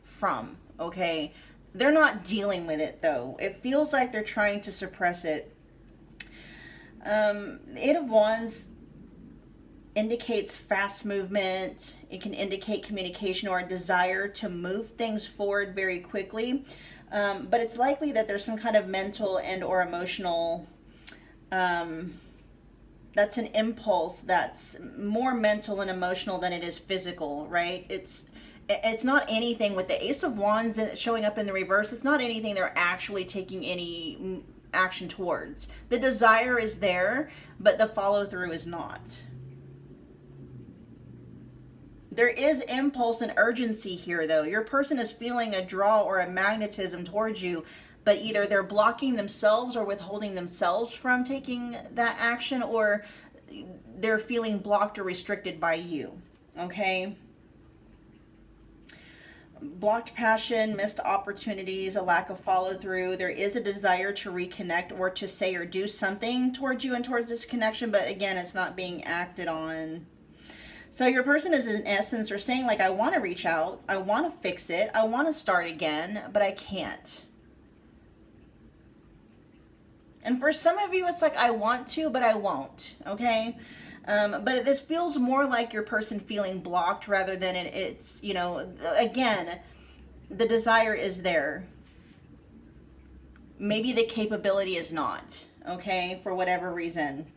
from, okay? They're not dealing with it though. It feels like they're trying to suppress it. The Eight of Wands indicates fast movement. It can indicate communication or a desire to move things forward very quickly. But it's likely that there's some kind of mental and or emotional, that's an impulse that's more mental and emotional than it is physical, right? It's not anything with the Ace of Wands showing up in the reverse. It's not anything they're actually taking any action towards. The desire is there, but the follow through is not. There is impulse and urgency here, though. Your person is feeling a draw or a magnetism towards you, but either they're blocking themselves or withholding themselves from taking that action, or they're feeling blocked or restricted by you, okay? Blocked passion, missed opportunities, a lack of follow through. There is a desire to reconnect or to say or do something towards you and towards this connection, but again, it's not being acted on. So your person is in essence, they're saying like, I want to reach out, I want to fix it, I want to start again, but I can't. And for some of you, it's like, I want to, but I won't, okay? But this feels more like your person feeling blocked rather than it's, you know, again, the desire is there. Maybe the capability is not, okay, for whatever reason.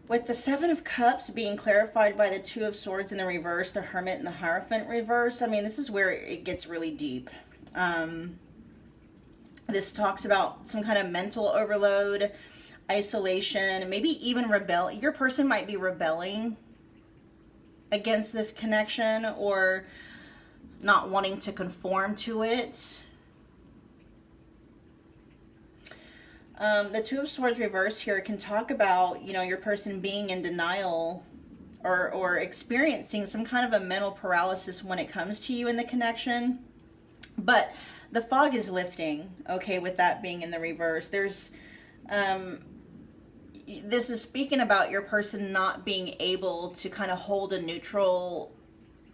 With the Seven of Cups being clarified by the Two of Swords in the reverse, the Hermit and the Hierophant reverse, I mean, this is where it gets really deep. This talks about some kind of mental overload, isolation, maybe even rebel. Your person might be rebelling against this connection or not wanting to conform to it. The Two of Swords reverse here can talk about, you know, your person being in denial or experiencing some kind of a mental paralysis when it comes to you in the connection. But the fog is lifting, okay, with that being in the reverse. There's, this is speaking about your person not being able to kind of hold a neutral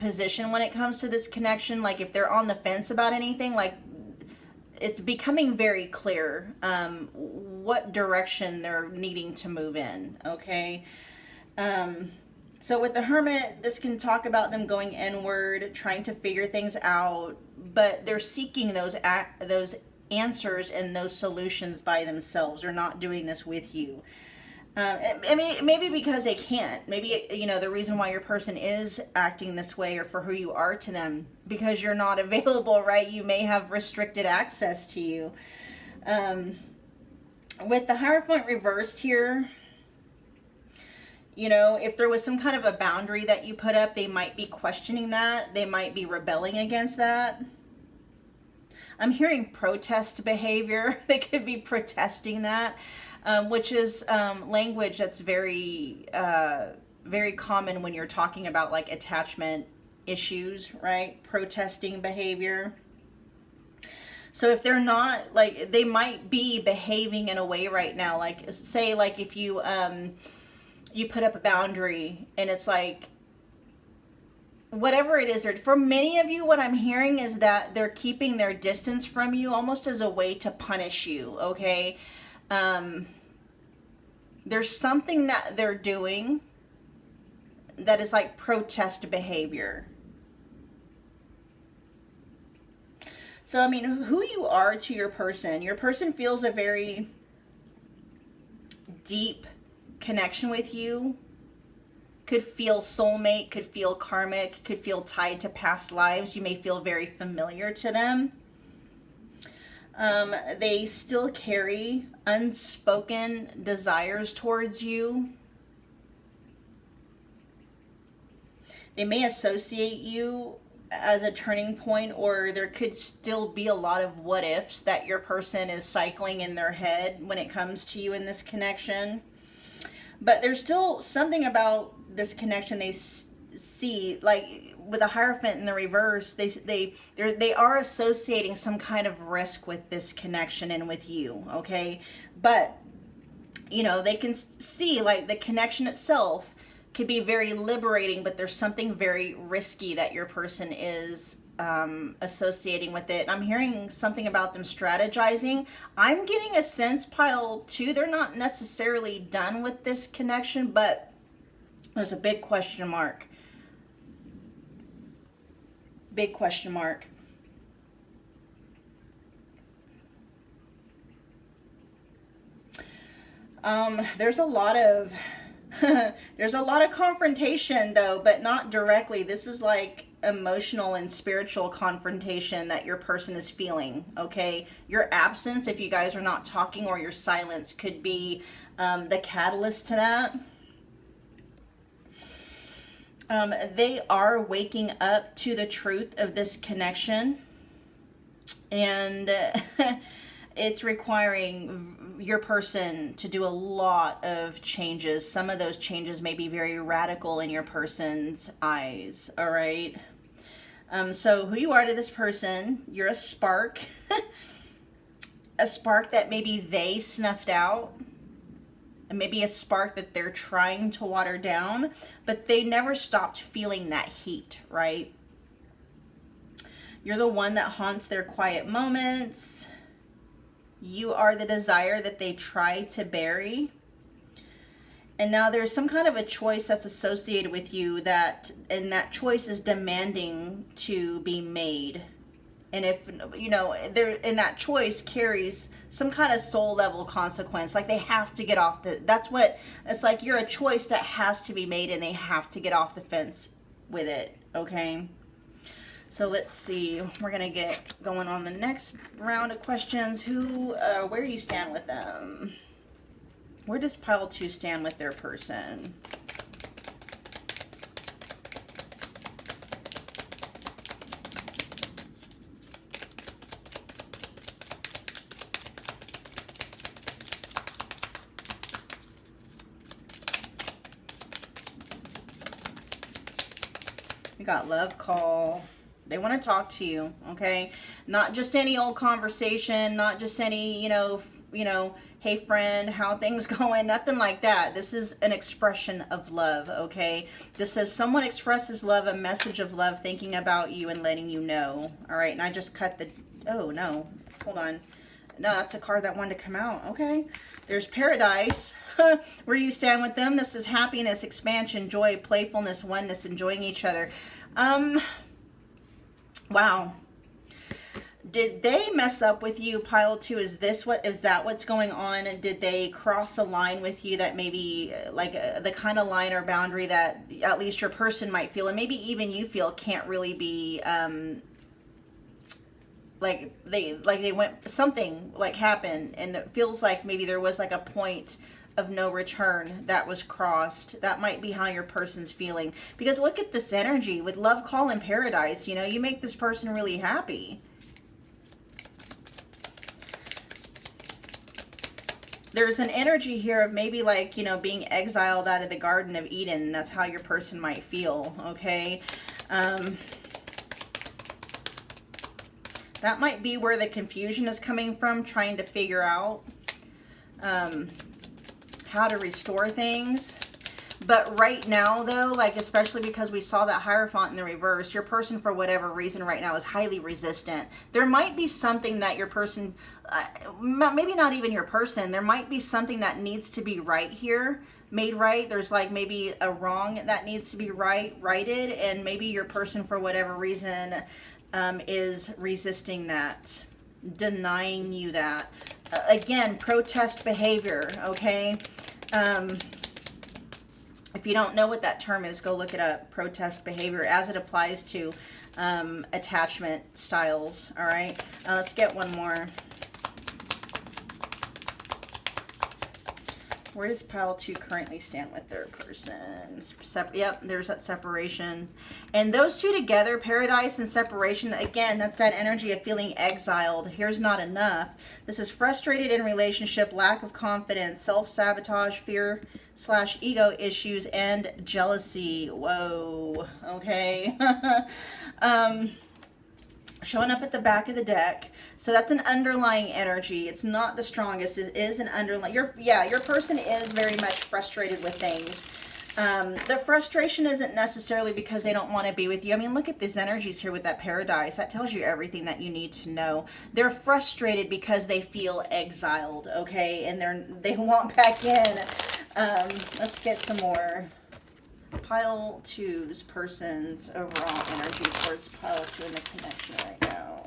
position when it comes to this connection. Like if they're on the fence about anything, like it's becoming very clear what direction they're needing to move in, okay? So with the Hermit, this can talk about them going inward, trying to figure things out, but they're seeking those answers and those solutions by themselves. They're not doing this with you. I mean, maybe because they can't. Maybe, you know, the reason why your person is acting this way or for who you are to them, because you're not available, right? You may have restricted access to you. With the Hierophant reversed here, you know, if there was some kind of a boundary that you put up, they might be questioning that. They might be rebelling against that. I'm hearing protest behavior. They could be protesting that. Which is language that's very, very common when you're talking about like attachment issues, right? Protesting behavior. So if they're not, like, they might be behaving in a way right now, like say like if you you put up a boundary and it's like, whatever it is, for many of you, what I'm hearing is that they're keeping their distance from you almost as a way to punish you, okay? There's something that they're doing that is like protest behavior. So, I mean, who you are to your person feels a very deep connection with you. Could feel soulmate, could feel karmic, could feel tied to past lives. You may feel very familiar to them. They still carry unspoken desires towards you. They may associate you as a turning point, or there could still be a lot of what ifs that your person is cycling in their head when it comes to you in this connection. But there's still something about this connection they see, like with a Hierophant in the reverse, they are associating some kind of risk with this connection and with you, okay? But you know, they can see like the connection itself could be very liberating, but there's something very risky that your person is associating with it. I'm hearing something about them strategizing. I'm getting a sense, pile 2, they're not necessarily done with this connection, but there's a big question mark. Big question mark. There's a lot of there's a lot of confrontation though, but not directly. This is like emotional and spiritual confrontation that your person is feeling, okay? Your absence, if you guys are not talking, or your silence could be the catalyst to that. They are waking up to the truth of this connection, and it's requiring your person to do a lot of changes. Some of those changes may be very radical in your person's eyes, all right? So who you are to this person, you're a spark, a spark that maybe they snuffed out, and maybe a spark that they're trying to water down, but they never stopped feeling that heat, right? You're the one that haunts their quiet moments. You are the desire that they try to bury. And now there's some kind of a choice that's associated with you, and that choice is demanding to be made. And if, you know, and that choice carries some kind of soul level consequence, like they have to get off that's what, it's like you're a choice that has to be made, and they have to get off the fence with it, okay? So let's see, we're gonna get going on the next round of questions. Where do you stand with them? Where does pile 2 stand with their person? We got love call. They want to talk to you, okay? Not just any old conversation, not just any, you know, hey friend, how things going? Nothing like that. This is an expression of love, okay? This says someone expresses love, a message of love, thinking about you and letting you know. All right, and I just cut the, oh no, hold on. No, that's a card that wanted to come out, okay? There's Paradise. Where you stand with them. This is happiness, expansion, joy, playfulness, oneness, enjoying each other. Wow. Did they mess up with you, pile 2? Is that what's going on? Did they cross a line with you that maybe like the kind of line or boundary that at least your person might feel, and maybe even you feel can't really be like they went, something like happened, and it feels like maybe there was like a point of no return that was crossed. That might be how your person's feeling, because look at this energy with love call and Paradise. You know, you make this person really happy. There's an energy here of maybe like, you know, being exiled out of the Garden of Eden, and that's how your person might feel, okay? That might be where the confusion is coming from, trying to figure out how to restore things. But right now though, like especially because we saw that Hierophant in the reverse, your person for whatever reason right now is highly resistant. There might be something that your person, maybe not even your person, there might be something that needs to be right here, made right. There's like maybe a wrong that needs to be righted, and maybe your person for whatever reason is resisting that, denying you that. Again, protest behavior, okay? If you don't know what that term is, go look it up. Protest behavior as it applies to attachment styles, all right? Let's get one more. Where does pile 2 currently stand with their person? Yep, there's that separation. And those two together, paradise and separation, again, that's that energy of feeling exiled. Here's not enough. This is frustrated in relationship, lack of confidence, self-sabotage, fear/ego issues, and jealousy. Whoa, okay. Showing up at the back of the deck. So that's an underlying energy. It's not the strongest. It is an underlying. Your person is very much frustrated with things. The frustration isn't necessarily because they don't want to be with you. I mean, look at these energies here with that paradise. That tells you everything that you need to know. They're frustrated because they feel exiled, okay? And they want back in. Let's get some more. Pile 2's person's overall energy towards pile 2 in the connection right now.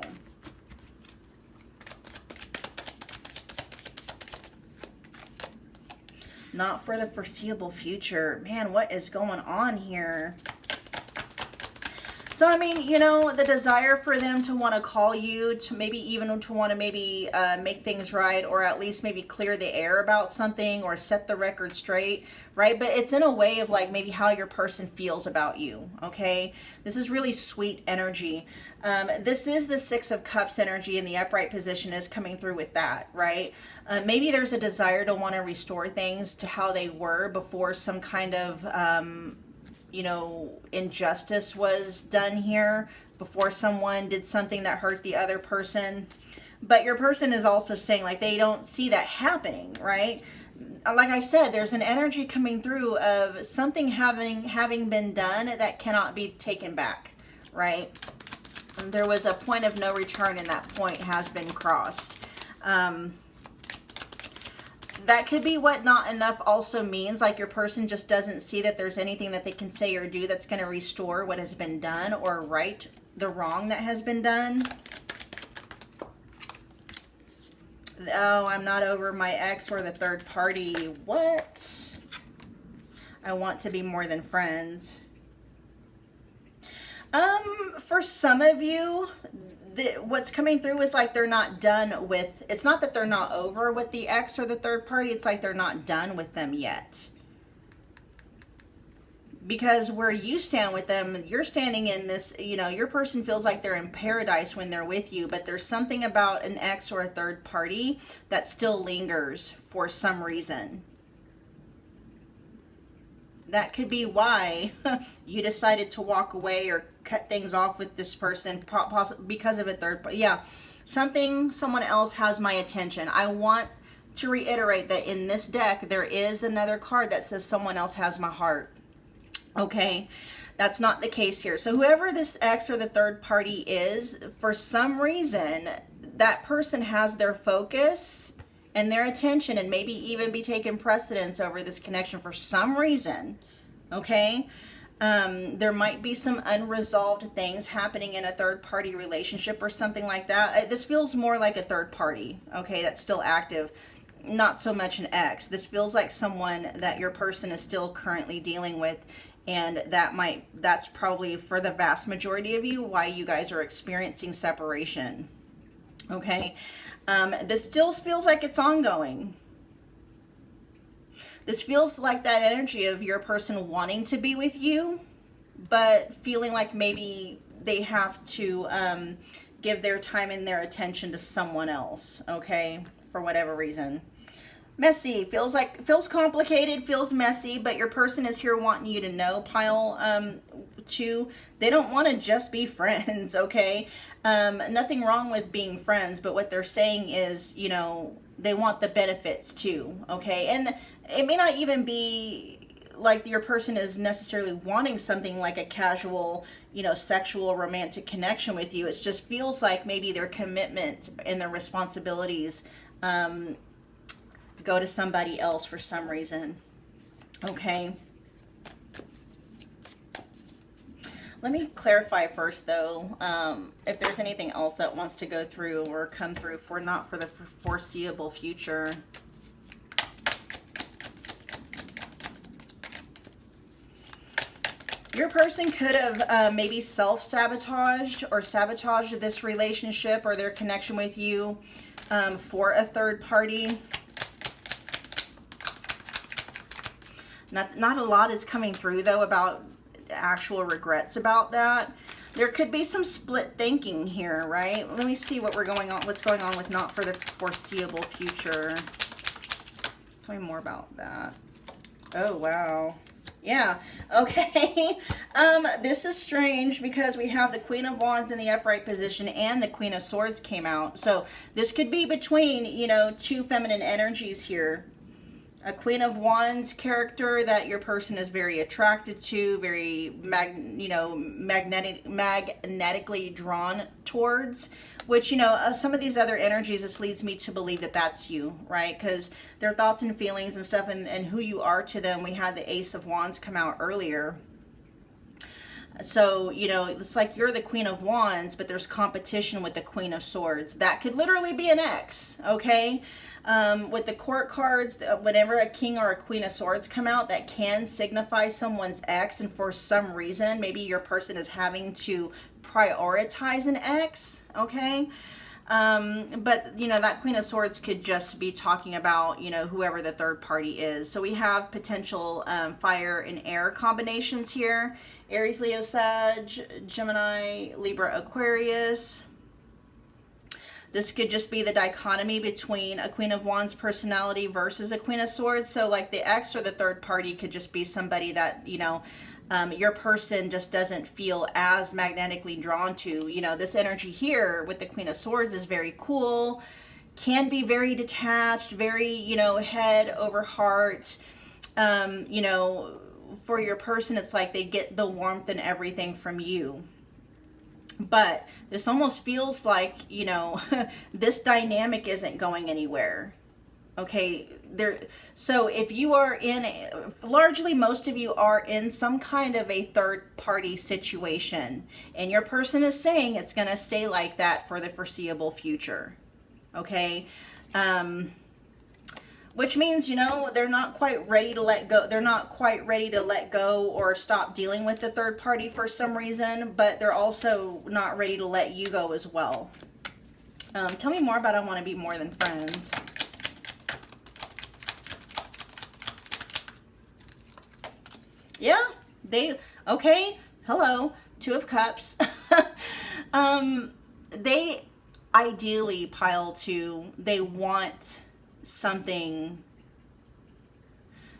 Not for the foreseeable future. Man, what is going on here? So, I mean, you know, the desire for them to want to call you, to maybe even to want to maybe make things right, or at least maybe clear the air about something or set the record straight, right? But it's in a way of like maybe how your person feels about you, okay? This is really sweet energy. This is the 6 of Cups energy, and the upright position is coming through with that, right? Maybe there's a desire to want to restore things to how they were before some kind of you know, injustice was done here, before someone did something that hurt the other person. But your person is also saying like they don't see that happening, right? Like I said, there's an energy coming through of something having been done that cannot be taken back, right? There was a point of no return, and that point has been crossed. That could be what not enough also means. Like your person just doesn't see that there's anything that they can say or do that's going to restore what has been done or right the wrong that has been done. Oh, I'm not over my ex or the third party. What? I want to be more than friends. For some of you, what's coming through is like they're not done with, it's not that they're not over with the ex or the third party, it's like they're not done with them yet. Because where you stand with them, you're standing in this, you know, your person feels like they're in paradise when they're with you, but there's something about an ex or a third party that still lingers for some reason. That could be why you decided to walk away or cut things off with this person, possibly because of a third party. Yeah, someone else has my attention. I want to reiterate that in this deck, there is another card that says someone else has my heart. Okay, that's not the case here. So whoever this ex or the third party is, for some reason, that person has their focus and their attention, and maybe even be taking precedence over this connection for some reason, okay? There might be some unresolved things happening in a third-party relationship or something like that. This feels more like a third party, okay, that's still active, not so much an ex. This feels like someone that your person is still currently dealing with, and that's probably for the vast majority of you why you guys are experiencing separation, okay? This still feels like it's ongoing. This feels like that energy of your person wanting to be with you, but feeling like maybe they have to give their time and their attention to someone else, okay, for whatever reason. Messy, feels complicated, feels messy, but your person is here wanting you to know, pile 2, they don't want to just be friends, okay? Nothing wrong with being friends, but what they're saying is, you know, they want the benefits too, okay? And it may not even be like your person is necessarily wanting something like a casual, you know, sexual romantic connection with you. It just feels like maybe their commitment and their responsibilities go to somebody else for some reason, okay? Let me clarify first, though, if there's anything else that wants to go through or come through for not for the foreseeable future. Your person could have maybe self-sabotaged or sabotaged this relationship or their connection with you for a third party. Not a lot is coming through though about actual regrets about that. There could be some split thinking here, right? Let me see what's going on with not for the foreseeable future. Tell me more about that. Oh, wow. Yeah, okay. This is strange because we have the Queen of Wands in the upright position and the Queen of Swords came out. So this could be between, you know, two feminine energies here. A Queen of Wands character that your person is very attracted to, very magnetically drawn towards, which, you know, some of these other energies, this leads me to believe that that's you, right? Because their thoughts and feelings and stuff and who you are to them. We had the Ace of Wands come out earlier. So, you know, it's like you're the Queen of Wands, but there's competition with the Queen of Swords. That could literally be an ex, okay? With the court cards, whenever a King or a Queen of Swords come out, that can signify someone's ex, and for some reason, maybe your person is having to prioritize an ex, okay? But, you know, that Queen of Swords could just be talking about, you know, whoever the third party is. So we have potential fire and air combinations here. Aries, Leo, Sag, Gemini, Libra, Aquarius. This could just be the dichotomy between a Queen of Wands personality versus a Queen of Swords. So like the ex or the third party could just be somebody that, you know, your person just doesn't feel as magnetically drawn to. You know, this energy here with the Queen of Swords is very cool, can be very detached, very, you know, head over heart. You know, for your person, it's like they get the warmth and everything from you. But this almost feels like, you know, this dynamic isn't going anywhere. Okay, so if you are in, largely most of you are in some kind of a third party situation, and your person is saying it's going to stay like that for the foreseeable future. Okay, which means, you know, they're not quite ready to let go. They're not quite ready to let go or stop dealing with the third party for some reason, but they're also not ready to let you go as well. Tell me more about I want to be more than friends. Yeah, okay, hello, Two of Cups. They ideally pile to, they want something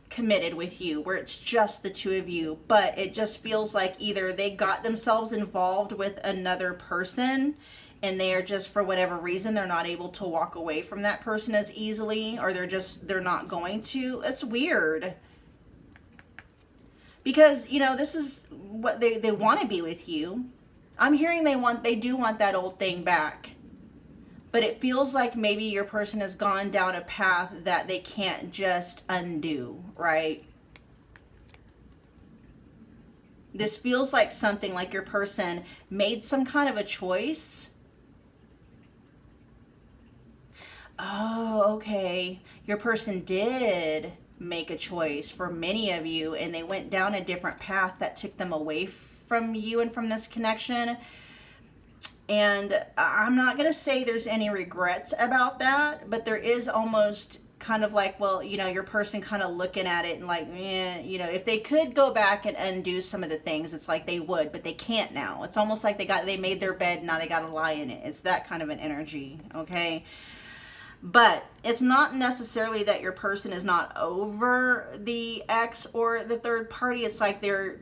committed with you where it's just the two of you, but it just feels like either they got themselves involved with another person and they are just, for whatever reason, they're not able to walk away from that person as easily, or they're not going to. It's weird. Because, you know, this is what they want to be with you. I'm hearing they do want that old thing back. But it feels like maybe your person has gone down a path that they can't just undo, right? This feels like something like your person made some kind of a choice. Oh, okay. Your person did make a choice for many of you, and they went down a different path that took them away from you and from this connection. And I'm not going to say there's any regrets about that, but there is almost kind of like, well, you know, your person kind of looking at it and like, you know, if they could go back and undo some of the things, it's like they would, but they can't now. It's almost like they made their bed, now they got to lie in it. It's that kind of an energy, okay? But it's not necessarily that your person is not over the ex or the third party. It's like they're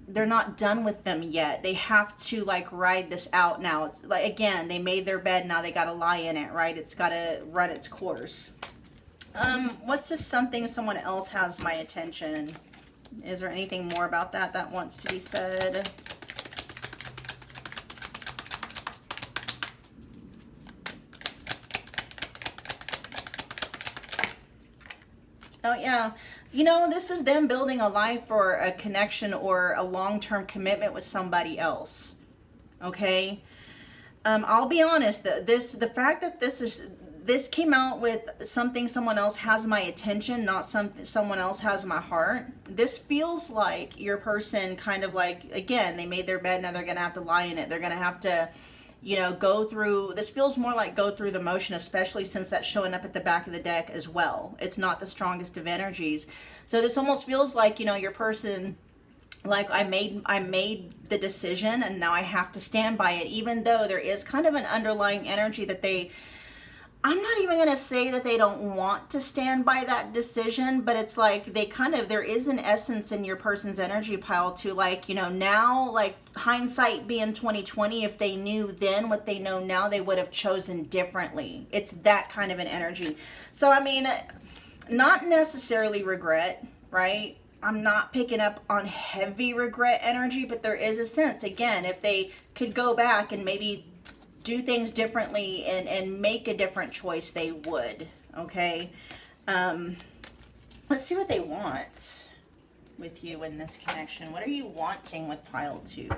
not done with them yet. They have to like ride this out now. It's like, again, they made their bed, now they got to lie in it, right? It's got to run its course. What's this something someone else has my attention? Is there anything more about that wants to be said? Oh, yeah. You know, this is them building a life or a connection or a long-term commitment with somebody else. Okay? I'll be honest, the fact that this came out with something someone else has my attention, not someone else has my heart. This feels like your person kind of like, again, they made their bed, now they're going to have to lie in it. They're going to have to, you know, go through, this feels more like go through the motion, especially since that's showing up at the back of the deck as well. It's not the strongest of energies. So this almost feels like, you know, your person, like I made the decision and now I have to stand by it, even though there is kind of an underlying energy that I'm not even going to say that they don't want to stand by that decision, but it's like they kind of, there is an essence in your person's energy pile to, like, you know, now, like hindsight being 2020, if they knew then what they know now, they would have chosen differently. It's that kind of an energy. So, I mean, not necessarily regret, right? I'm not picking up on heavy regret energy, but there is a sense, again, if they could go back and maybe do things differently and make a different choice, they would. Okay. Let's see what they want with you in this connection. What are you wanting with pile 2?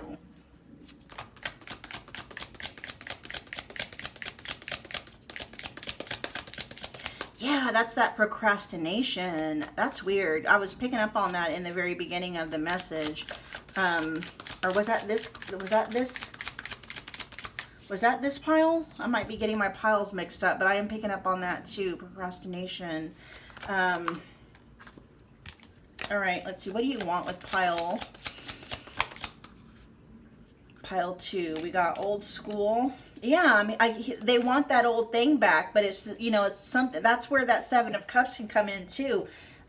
Yeah, that's that procrastination. That's weird. I was picking up on that in the very beginning of the message. Or was that this? Was that this pile? I might be getting my piles mixed up, but I am picking up on that too. Procrastination. All right, let's see. What do you want with pile 2? We got old school. Yeah, I mean, they want that old thing back, but it's, you know, it's something, that's where that 7 of Cups can come in too.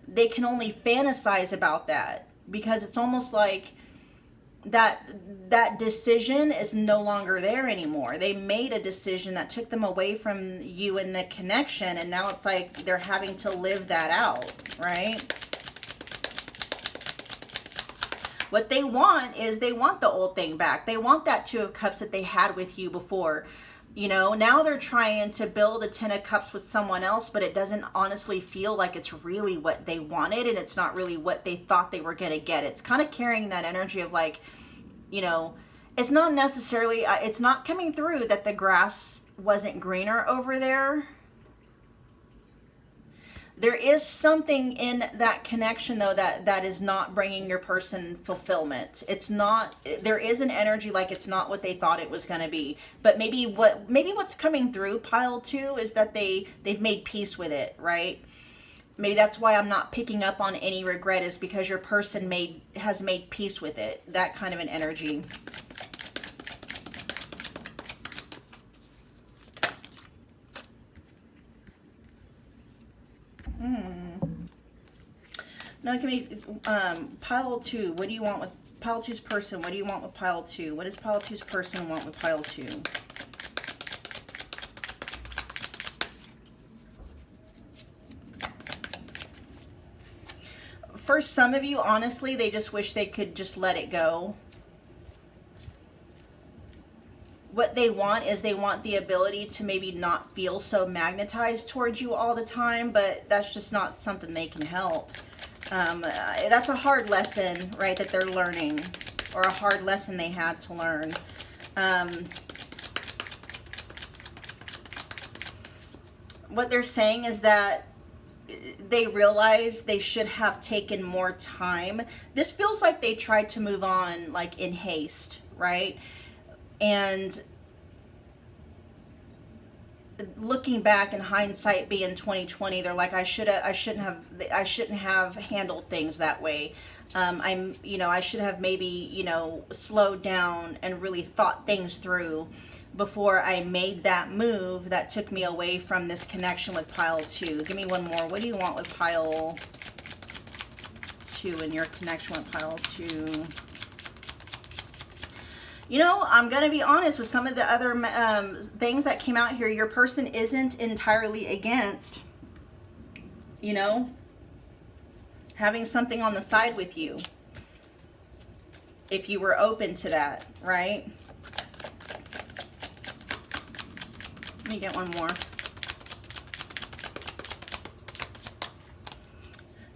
They can only fantasize about that because it's almost like that decision is no longer there anymore. They made a decision that took them away from you and the connection, and now it's like they're having to live that out, right? What they want is they want the old thing back. They want that 2 of Cups that they had with you before. You know, now they're trying to build a 10 of Cups with someone else, but it doesn't honestly feel like it's really what they wanted, and it's not really what they thought they were going to get. It's kind of carrying that energy of, like, you know, it's not necessarily, it's not coming through that the grass wasn't greener over there. There is something in that connection, though, that is not bringing your person fulfillment. It's not, there is an energy like it's not what they thought it was going to be. But maybe what's coming through pile 2 is that they've made peace with it, right? Maybe that's why I'm not picking up on any regret, is because your person has made peace with it. That kind of an energy. Now give me pile 2. What do you want with pile 2's person? What do you want with pile 2? What does pile 2's person want with pile 2? For some of you, honestly, they just wish they could just let it go. What they want is they want the ability to maybe not feel so magnetized towards you all the time, but that's just not something they can help. That's a hard lesson, right, that they're learning, or a hard lesson they had to learn. What they're saying is that they realize they should have taken more time. This feels like they tried to move on, like, in haste, right? And looking back in hindsight being 2020, they're like, I shouldn't have handled things that way. I should have maybe, slowed down and really thought things through before I made that move that took me away from this connection with pile 2. Give me one more. What do you want with pile 2 in your connection with pile 2? You know, I'm going to be honest with some of the other things that came out here. Your person isn't entirely against, having something on the side with you. If you were open to that, right? Let me get one more.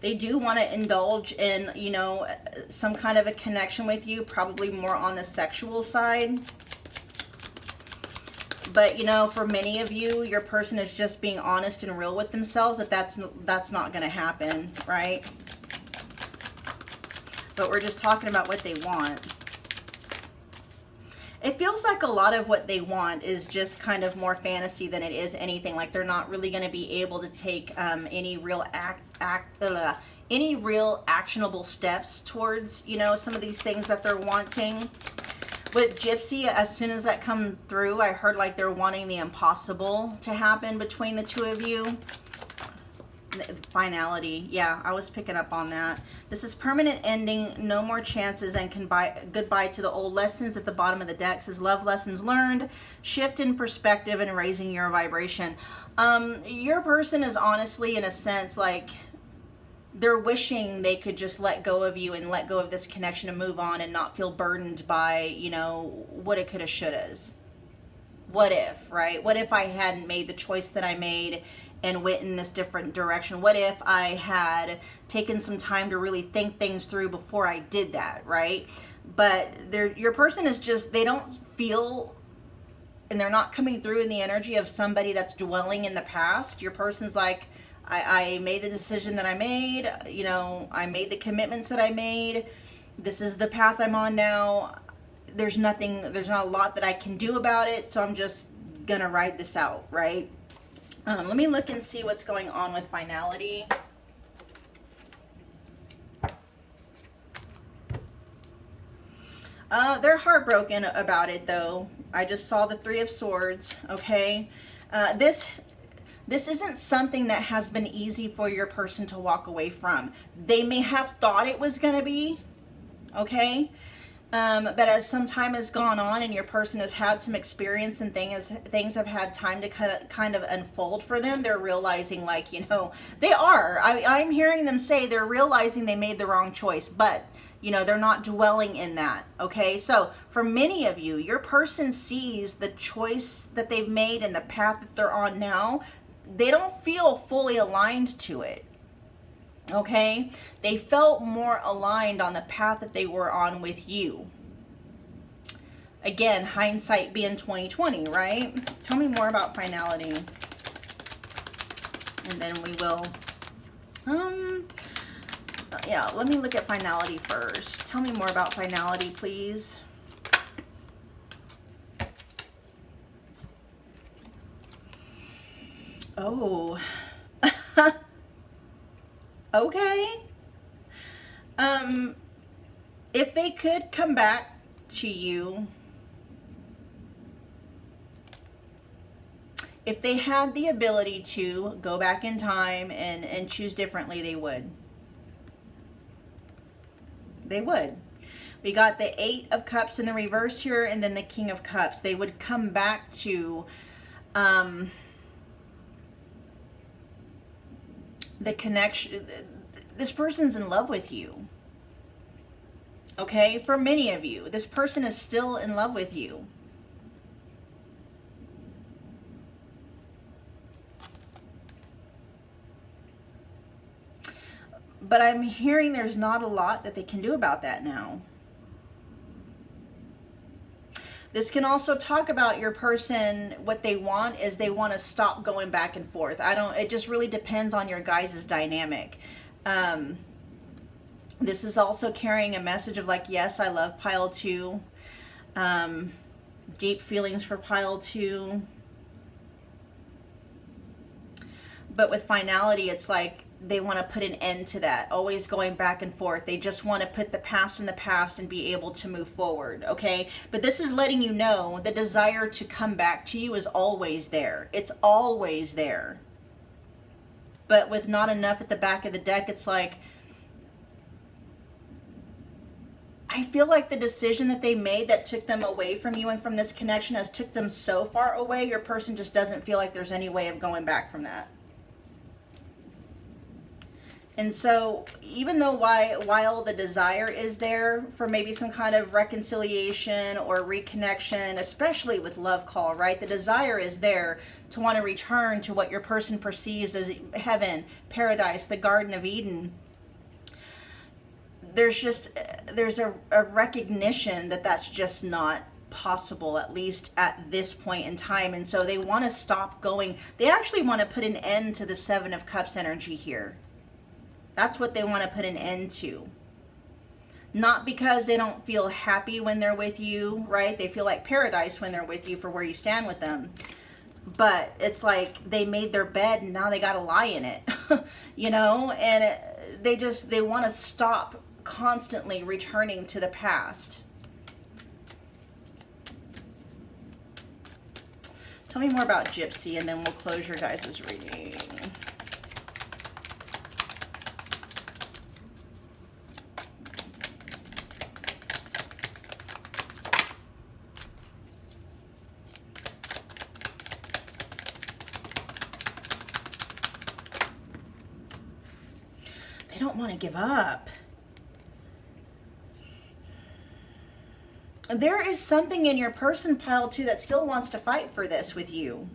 They do want to indulge in, some kind of a connection with you, probably more on the sexual side. But, for many of you, your person is just being honest and real with themselves that's not going to happen, right? But we're just talking about what they want. It feels like a lot of what they want is just kind of more fantasy than it is anything. Like they're not really going to be able to take any real any real actionable steps towards, you know, some of these things that they're wanting. With Gypsy, as soon as that come through, I heard like they're wanting the impossible to happen between the two of you. Finality, yeah, I was picking up on that. This is permanent ending, no more chances, and goodbye to the old lessons. At the bottom of the deck says love lessons learned, shift in perspective, and raising your vibration. Your person is honestly, in a sense, like they're wishing they could just let go of you and let go of this connection and move on and not feel burdened by, you know, what it coulda, shouldas. What if, right? What if I hadn't made the choice that I made and went in this different direction? What if I had taken some time to really think things through before I did that, right? But your person is just, they don't feel, and they're not coming through in the energy of somebody that's dwelling in the past. Your person's like, I made the decision that I made, you know, I made the commitments that I made. This is the path I'm on now. There's not a lot that I can do about it, so I'm just gonna ride this out, right? Let me look and see what's going on with finality. They're heartbroken about it, though. I just saw the Three of Swords, okay? This isn't something that has been easy for your person to walk away from. They may have thought it was going to be, okay? But as some time has gone on and your person has had some experience and things have had time to kind of unfold for them, they're realizing, like, you know, they are. I'm hearing them say they're realizing they made the wrong choice, but, you know, they're not dwelling in that, okay? So for many of you, your person sees the choice that they've made and the path that they're on now. They don't feel fully aligned to it. Okay, they felt more aligned on the path that they were on with you. Again, hindsight being 2020, right? Tell me more about finality, and then we will. Yeah, let me look at finality first. Tell me more about finality, please. Oh. Okay. If they could come back to you, if they had the ability to go back in time and choose differently, they would. They would. We got the Eight of Cups in the reverse here, and then the King of Cups. They would come back to the connection. This person's in love with you. Okay, for many of you, this person is still in love with you. But I'm hearing there's not a lot that they can do about that now. This can also talk about your person. What they want is they want to stop going back and forth. It just really depends on your guys' dynamic. This is also carrying a message of like, yes, I love pile 2. Deep feelings for pile 2. But with finality, it's like they want to put an end to that, always going back and forth. They just want to put the past in the past and be able to move forward, okay? But this is letting you know the desire to come back to you is always there. It's always there. But with not enough at the back of the deck, it's like, I feel like the decision that they made that took them away from you and from this connection has took them so far away, your person just doesn't feel like there's any way of going back from that. And so even though while the desire is there for maybe some kind of reconciliation or reconnection, especially with love call, right? The desire is there to want to return to what your person perceives as heaven, paradise, the Garden of Eden. There's a recognition that that's just not possible, at least at this point in time. And so they want to stop going. They actually want to put an end to the Seven of Cups energy here. That's what they want to put an end to. Not because they don't feel happy when they're with you, right? They feel like paradise when they're with you for where you stand with them. But it's like they made their bed and now they got to lie in it, you know? And they want to stop constantly returning to the past. Tell me more about Gypsy, and then we'll close your guys' reading. They don't want to give up. There is something in your person, pile 2, that still wants to fight for this with you.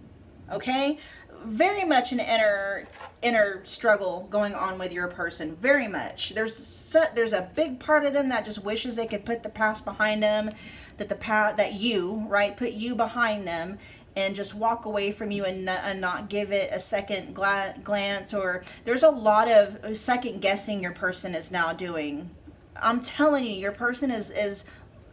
Okay? Very much an inner struggle going on with your person. Very much. There's a big part of them that just wishes they could put the past behind them, that you, right, put you behind them and just walk away from you and not give it a second glance. Or there's a lot of second guessing your person is now doing. I'm telling you, your person is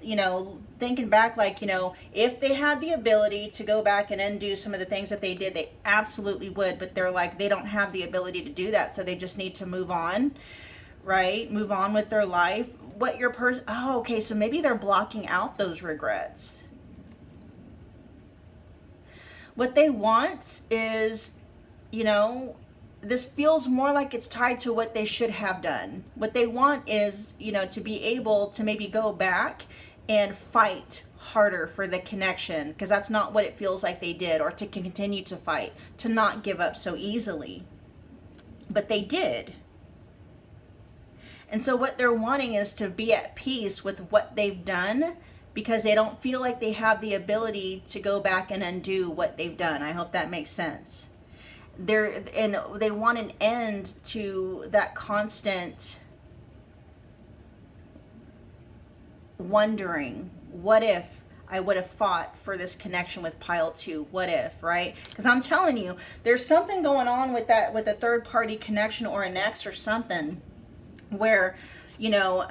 you know, thinking back, like, you know, if they had the ability to go back and undo some of the things that they did, they absolutely would. But they're like, they don't have the ability to do that. So they just need to move on, right? Move on with their life. What your person, oh, okay. So maybe they're blocking out those regrets. What they want is, you know, this feels more like it's tied to what they should have done. What they want is, you know, to be able to maybe go back and fight harder for the connection, because that's not what it feels like they did, or to continue to fight, to not give up so easily. But they did. And so what they're wanting is to be at peace with what they've done, because they don't feel like they have the ability to go back and undo what they've done. I hope that makes sense. They want an end to that constant wondering, what if I would have fought for this connection with pile 2? What if, right? Because I'm telling you, there's something going on with that, with a third party connection or an ex or something, where, you know,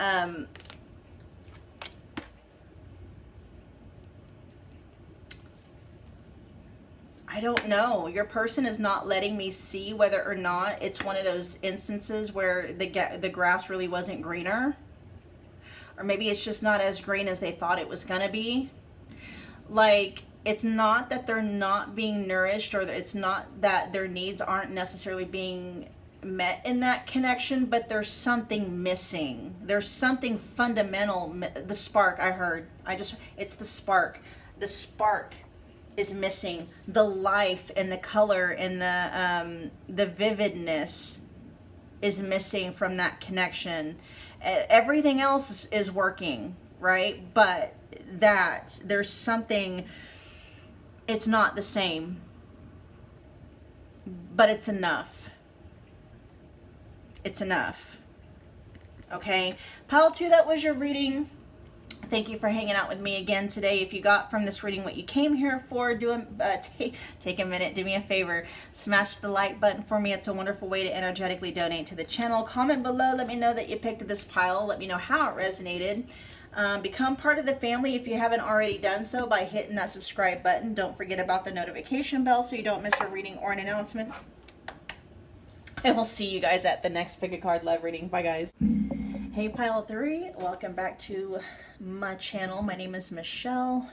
I don't know. Your person is not letting me see whether or not it's one of those instances where the grass really wasn't greener. Or maybe it's just not as green as they thought it was going to be. Like, it's not that they're not being nourished, or it's not that their needs aren't necessarily being met in that connection, but there's something missing. There's something fundamental. The spark, I heard. It's the spark. The spark is missing. The life and the color and the vividness is missing from that connection. Everything else is working, right? But that there's something, it's not the same, but it's enough. It's enough. Okay, pile 2, that was your reading. Thank you for hanging out with me again today. If you got from this reading what you came here for, take a minute, do me a favor, smash the like button for me. It's a wonderful way to energetically donate to the channel. Comment below, let me know that you picked this pile. Let me know how it resonated. Become part of the family if you haven't already done so by hitting that subscribe button. Don't forget about the notification bell so you don't miss a reading or an announcement. And we'll see you guys at the next Pick a Card Love reading. Bye, guys. Hey, pile 3, welcome back to my channel. My name is Michelle.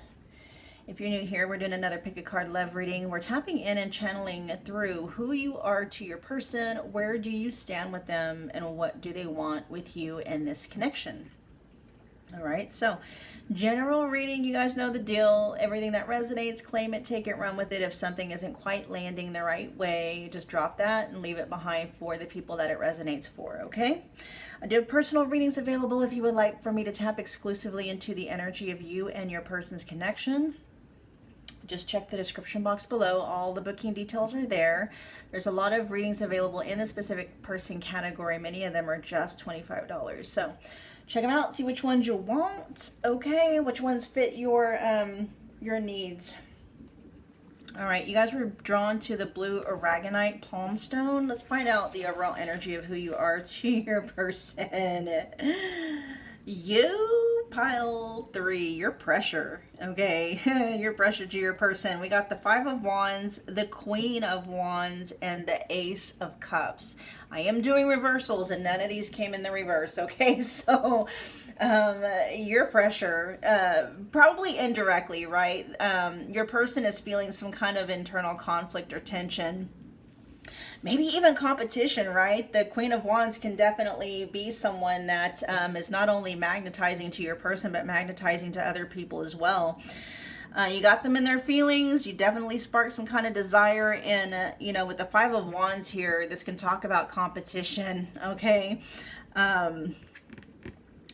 If you're new here, we're doing another Pick a Card Love reading. We're tapping in and channeling through who you are to your person, where do you stand with them, and what do they want with you in this connection. All right, so general reading, you guys know the deal. Everything that resonates, claim it, take it, run with it. If something isn't quite landing the right way, just drop that and leave it behind for the people that it resonates for, okay? I do have personal readings available if you would like for me to tap exclusively into the energy of you and your person's connection. Just check the description box below. All the booking details are there. There's a lot of readings available in the specific person category. Many of them are just $25. So check them out, see which ones you want, okay? Which ones fit your needs. All right, you guys were drawn to the blue Aragonite palm stone. Let's find out the overall energy of who you are to your person. You, pile 3, your pressure, okay? Your pressure to your person. We got the 5 of Wands, the Queen of Wands, and the Ace of Cups. I am doing reversals, and none of these came in the reverse, okay? So, your pressure, probably indirectly, right? Your person is feeling some kind of internal conflict or tension. Maybe even competition, right? The Queen of Wands can definitely be someone that is not only magnetizing to your person, but magnetizing to other people as well. You got them in their feelings. You definitely spark some kind of desire. And, with the 5 of Wands here, this can talk about competition, okay?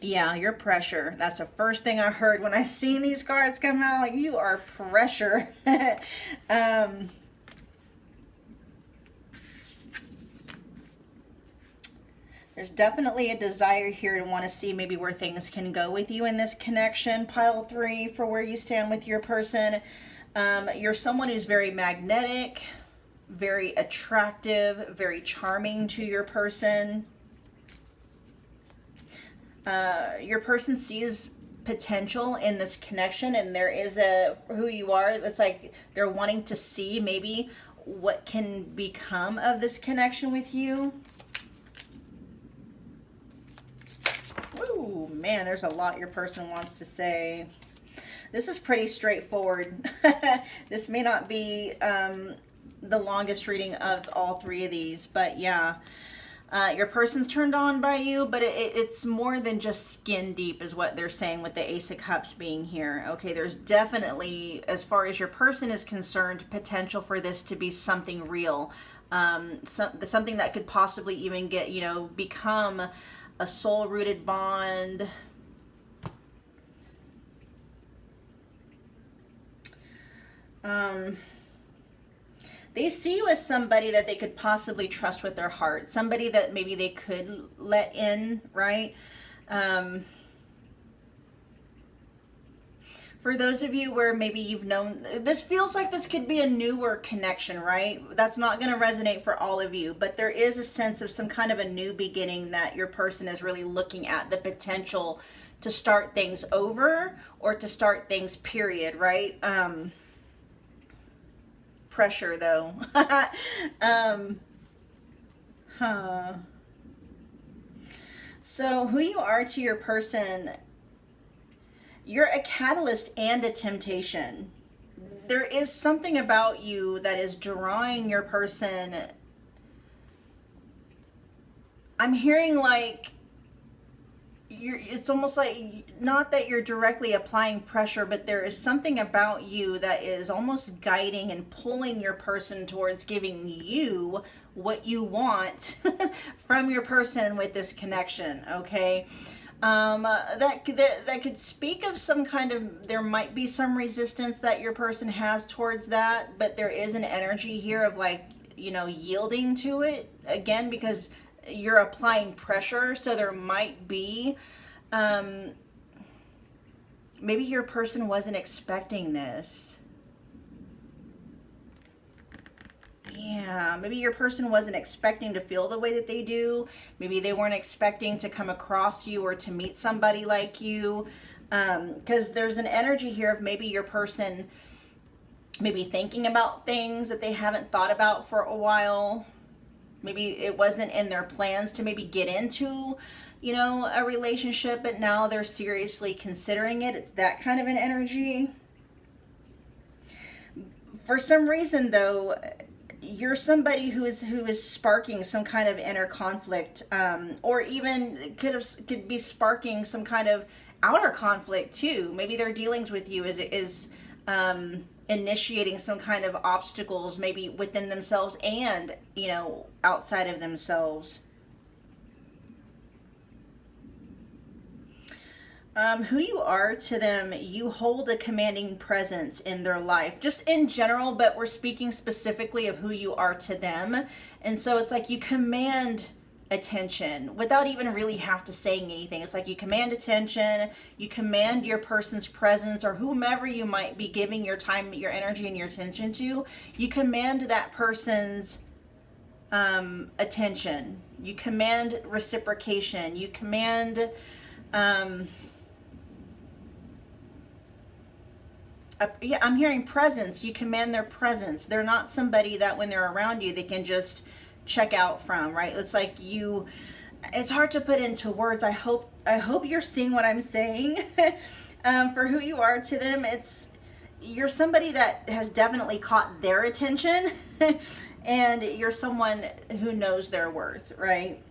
Yeah, your pressure. That's the first thing I heard when I seen these cards come out. You are pressure. There's definitely a desire here to want to see maybe where things can go with you in this connection. Pile 3 for where you stand with your person. You're someone who's very magnetic, very attractive, very charming to your person. Your person sees potential in this connection, and there is who you are. It's like they're wanting to see maybe what can become of this connection with you. Ooh, man, there's a lot your person wants to say. This is pretty straightforward. This may not be the longest reading of all 3 of these, but yeah. Your person's turned on by you, but it's more than just skin deep is what they're saying with the Ace of Cups being here. Okay, there's definitely, as far as your person is concerned, potential for this to be something real. Something that could possibly even get, become a soul-rooted bond. They see you as somebody that they could possibly trust with their heart. Somebody that maybe they could let in, right? For those of you where maybe you've known, this feels like this could be a newer connection, right? That's not going to resonate for all of you, but there is a sense of some kind of a new beginning that your person is really looking at the potential to start things over or to start things, period, right? Pressure, though. So who you are to your person, you're a catalyst and a temptation. There is something about you that is drawing your person. I'm hearing like it's almost like, not that you're directly applying pressure, but there is something about you that is almost guiding and pulling your person towards giving you what you want from your person with this connection, okay? That could speak of some kind of, there might be some resistance that your person has towards that, but there is an energy here of like, yielding to it, again, because you're applying pressure. So there might be, maybe your person wasn't expecting this. Yeah, maybe your person wasn't expecting to feel the way that they do. Maybe they weren't expecting to come across you or to meet somebody like you. Because there's an energy here of maybe your person maybe thinking about things that they haven't thought about for a while. Maybe it wasn't in their plans to maybe get into, a relationship, but now they're seriously considering it. It's that kind of an energy. For some reason, though, you're somebody who is sparking some kind of inner conflict, or even could be sparking some kind of outer conflict too. Maybe their dealings with you is initiating some kind of obstacles, maybe within themselves and outside of themselves. Who you are to them, you hold a commanding presence in their life, just in general, but we're speaking specifically of who you are to them. And so it's like you command attention without even really have to saying anything. It's like you command attention, you command your person's presence, or whomever you might be giving your time, your energy, and your attention to. You command that person's attention. You command reciprocation. You command Yeah, I'm hearing presence. You command their presence. They're not somebody that when they're around you, they can just check out from, right? It's like you, it's hard to put into words. I hope you're seeing what I'm saying. For who you are to them, you're somebody that has definitely caught their attention and you're someone who knows their worth, right?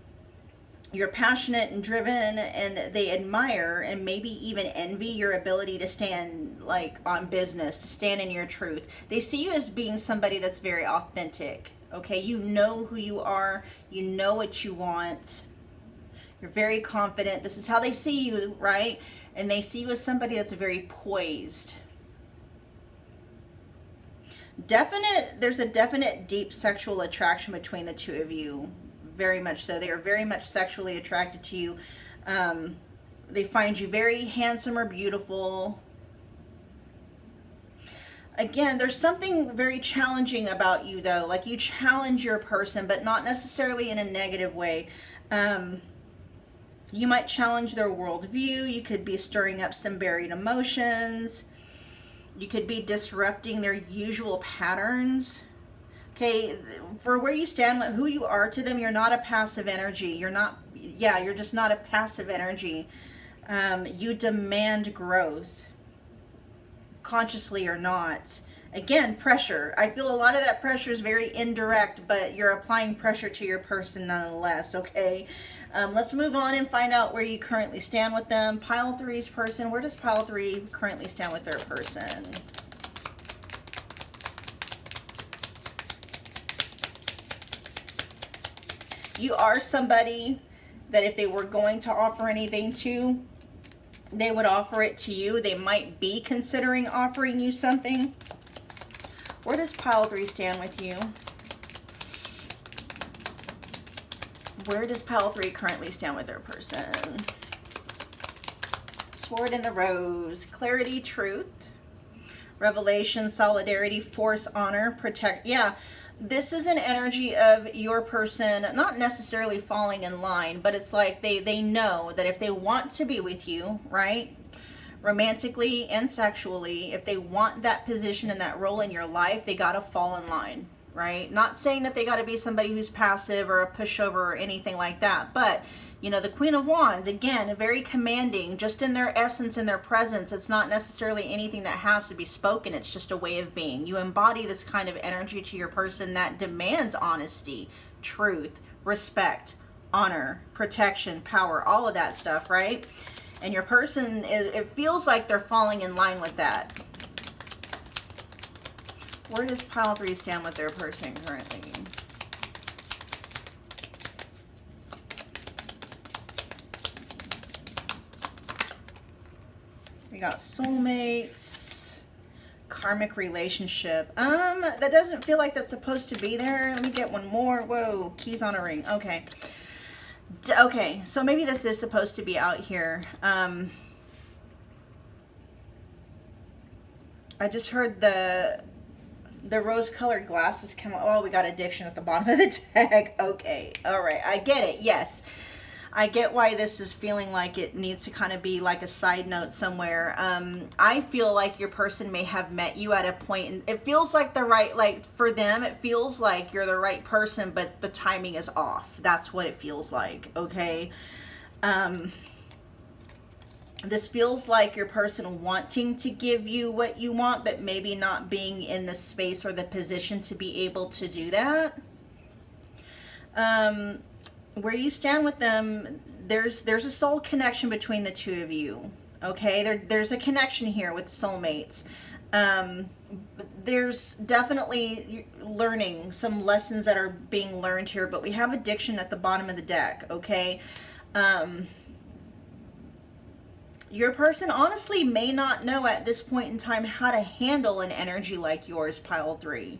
You're passionate and driven, and they admire and maybe even envy your ability to stand like on business, to stand in your truth. They see you as being somebody that's very authentic. Okay, you know who you are, you know what you want, you're very confident. This is how they see you, right? And they see you as somebody that's very poised. There's a definite deep sexual attraction between the two of you. Very much so. They are very much sexually attracted to you. They find you very handsome or beautiful. Again, there's something very challenging about you, though. Like, you challenge your person, but not necessarily in a negative way. You might challenge their worldview. You could be stirring up some buried emotions. You could be disrupting their usual patterns. Okay, for where you stand, who you are to them, you're not a passive energy. You're just not a passive energy. You demand growth, consciously or not. Again, pressure. I feel a lot of that pressure is very indirect, but you're applying pressure to your person nonetheless, okay? Let's move on and find out where you currently stand with them. Pile 3's person, where does Pile 3 currently stand with their person? You are somebody that if they were going to offer anything to, they would offer it to you. They might be considering offering you something. Where does Pile 3 stand with you? Where does Pile 3 currently stand with their person? Sword in the Rose. Clarity, truth, revelation, solidarity, force, honor, protect. Yeah. This is an energy of your person not necessarily falling in line, but it's like they know that if they want to be with you, right, romantically and sexually, if they want that position and that role in your life, they got to fall in line, right? Not saying that they got to be somebody who's passive or a pushover or anything like that, but you know, the Queen of Wands, again, very commanding, just in their essence and their presence. It's not necessarily anything that has to be spoken. It's just a way of being. You embody this kind of energy to your person that demands honesty, truth, respect, honor, protection, power, all of that stuff, right? And your person, it feels like they're falling in line with that. Where does Pile 3 stand with their person currently? We got soulmates, karmic relationship. That doesn't feel like that's supposed to be there. Let me get one more. Whoa, keys on a ring. Okay. Okay, so maybe this is supposed to be out here. I just heard the rose-colored glasses come. Oh, we got addiction at the bottom of the deck. Okay, all right, I get it. Yes, I get why this is feeling like it needs to kind of be like a side note somewhere. I feel like your person may have met you at a point, and it feels like like for them, it feels like you're the right person, but the timing is off. That's what it feels like, okay? This feels like your person wanting to give you what you want, but maybe not being in the space or the position to be able to do that. Where you stand with them, there's a soul connection between the two of you, okay? There's a connection here with soulmates. There's definitely learning, some lessons that are being learned here, but we have addiction at the bottom of the deck, okay? Your person honestly may not know at this point in time how to handle an energy like yours, Pile 3.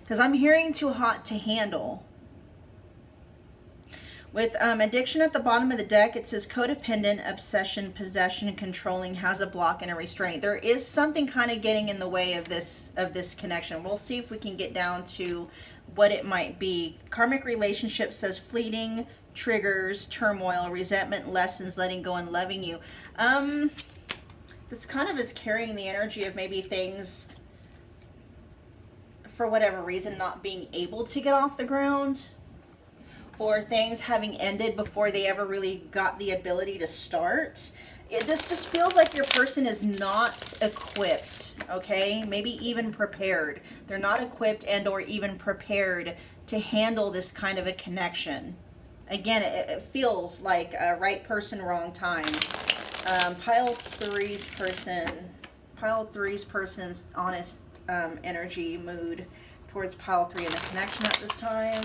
Because I'm hearing too hot to handle. With addiction at the bottom of the deck, it says codependent, obsession, possession, controlling, has a block and a restraint. There is something kind of getting in the way of this connection. We'll see if we can get down to what it might be. Karmic relationship says fleeting, triggers, turmoil, resentment, lessons, letting go, and loving you. This kind of is carrying the energy of maybe things, for whatever reason, not being able to get off the ground, or things having ended before they ever really got the ability to start. This just feels like your person is not equipped, okay? Maybe even prepared. They're not equipped and or even prepared to handle this kind of a connection. Again, it feels like a right person, wrong time. Pile three's person's honest energy, mood towards pile three in the connection at this time.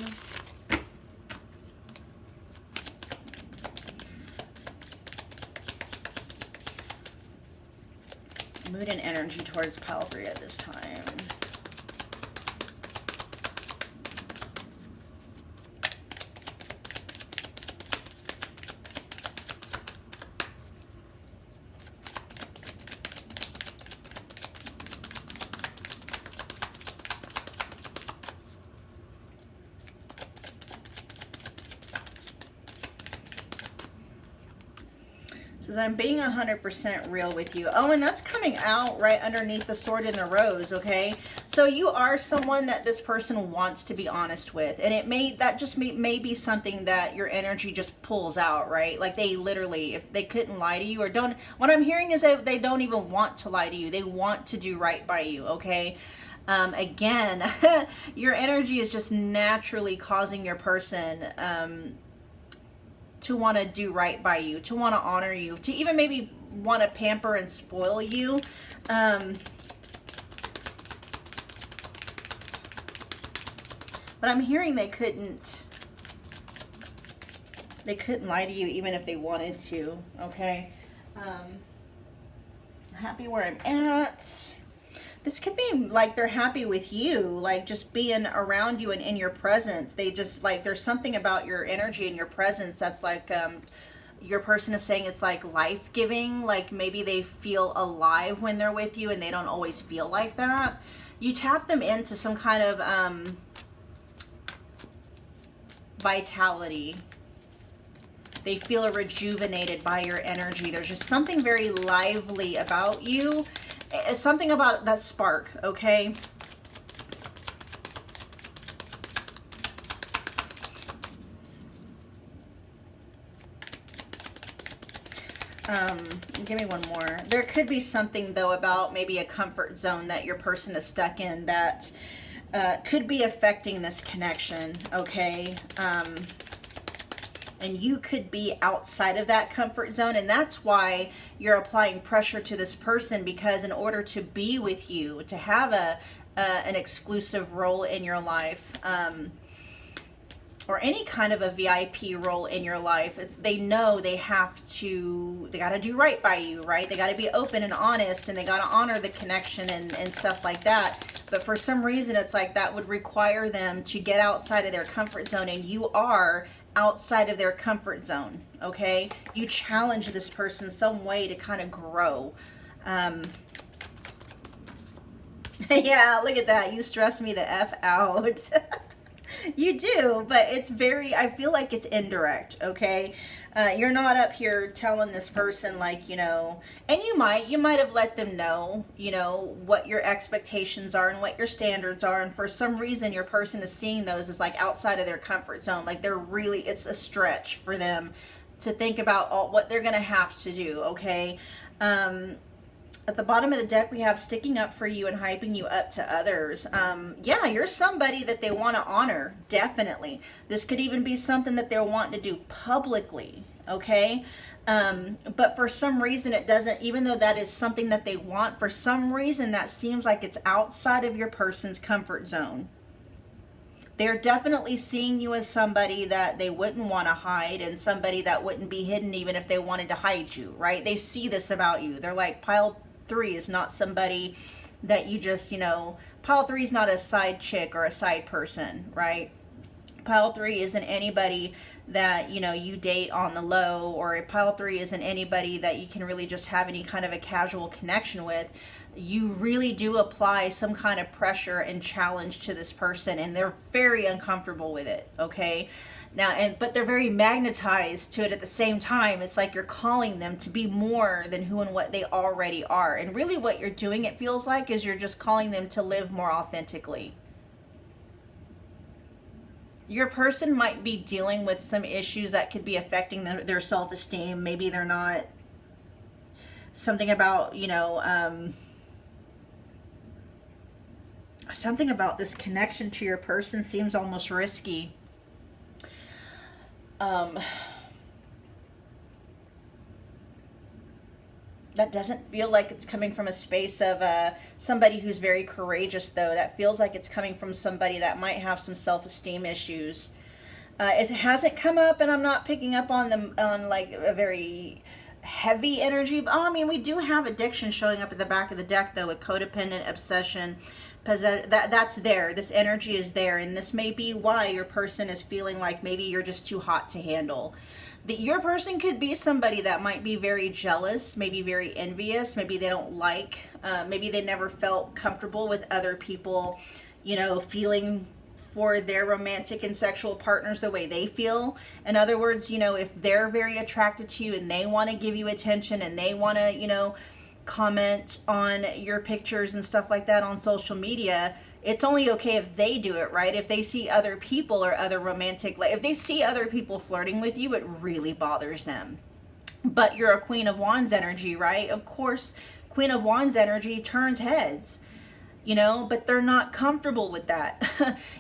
Mood and energy towards pile three at this time. I'm being 100% real with you. Oh, and that's coming out right underneath the sword and the rose, okay? So you are someone that this person wants to be honest with, and that may be something that your energy just pulls out, right? Like they literally, if they couldn't lie to you or don't, what I'm hearing is that they don't even want to lie to you. They want to do right by you, okay? Again, your energy is just naturally causing your person to want to do right by you, to want to honor you, to even maybe want to pamper and spoil you. But I'm hearing they couldn't lie to you even if they wanted to, okay? Happy where I'm at. This could be like they're happy with you, like just being around you and in your presence. They just like, there's something about your energy and your presence that's like, your person is saying it's like life-giving. Like maybe they feel alive when they're with you and they don't always feel like that. You tap them into some kind of vitality. They feel rejuvenated by your energy. There's just something very lively about you. It's something about that spark, okay? Give me one more. There could be something, though, about maybe a comfort zone that your person is stuck in that could be affecting this connection, okay? And you could be outside of that comfort zone, and that's why you're applying pressure to this person, because in order to be with you, to have an exclusive role in your life, or any kind of a VIP role in your life, they know they got to do right by you, right? They got to be open and honest, and they got to honor the connection and stuff like that. But for some reason, it's like that would require them to get outside of their comfort zone, and you are outside of their comfort zone, okay? You challenge this person some way to kind of grow. Yeah, look at that. You stress me the F out. You do, but it's I feel like it's indirect, okay? You're not up here telling this person, like, you know, and you might have let them know, you know, what your expectations are and what your standards are, and for some reason your person is seeing those as like outside of their comfort zone. Like it's a stretch for them to think about what they're gonna have to do, okay? At the bottom of the deck, we have sticking up for you and hyping you up to others. Yeah, you're somebody that they want to honor, definitely. This could even be something that they're wanting to do publicly, okay? But for some reason it doesn't, even though that is something that they want, for some reason that seems like it's outside of your person's comfort zone. They're definitely seeing you as somebody that they wouldn't want to hide, and somebody that wouldn't be hidden even if they wanted to hide you, right? They see this about you. They're like, pile 3 is not somebody that you just, you know, pile 3 is not a side chick or a side person, right? Pile 3 isn't anybody that, you know, you date on the low, or a pile 3 isn't anybody that you can really just have any kind of a casual connection with. You really do apply some kind of pressure and challenge to this person, and they're very uncomfortable with it, okay? Now, but they're very magnetized to it at the same time. It's like you're calling them to be more than who and what they already are. And really what you're doing, it feels like, is you're just calling them to live more authentically. Your person might be dealing with some issues that could be affecting their self-esteem. Maybe they're not, something about, something about this connection to your person seems almost risky. That doesn't feel like it's coming from a space of somebody who's very courageous, though. That feels like it's coming from somebody that might have some self-esteem issues. It hasn't come up, and I'm not picking up on them on like a very heavy energy. But, I mean, we do have addiction showing up at the back of the deck, though, with codependent, obsession. That's there. This energy is there, and this may be why your person is feeling like maybe you're just too hot to handle. Your person could be somebody that might be very jealous, maybe very envious, maybe they don't like, maybe they never felt comfortable with other people, feeling for their romantic and sexual partners the way they feel. In other words, if they're very attracted to you and they want to give you attention and they want to, comment on your pictures and stuff like that on social media, it's only okay if they do it, right? If they see other people or other romantic, like if they see other people flirting with you, it really bothers them. But you're a Queen of Wands energy, right? Of course, Queen of Wands energy turns heads, but they're not comfortable with that.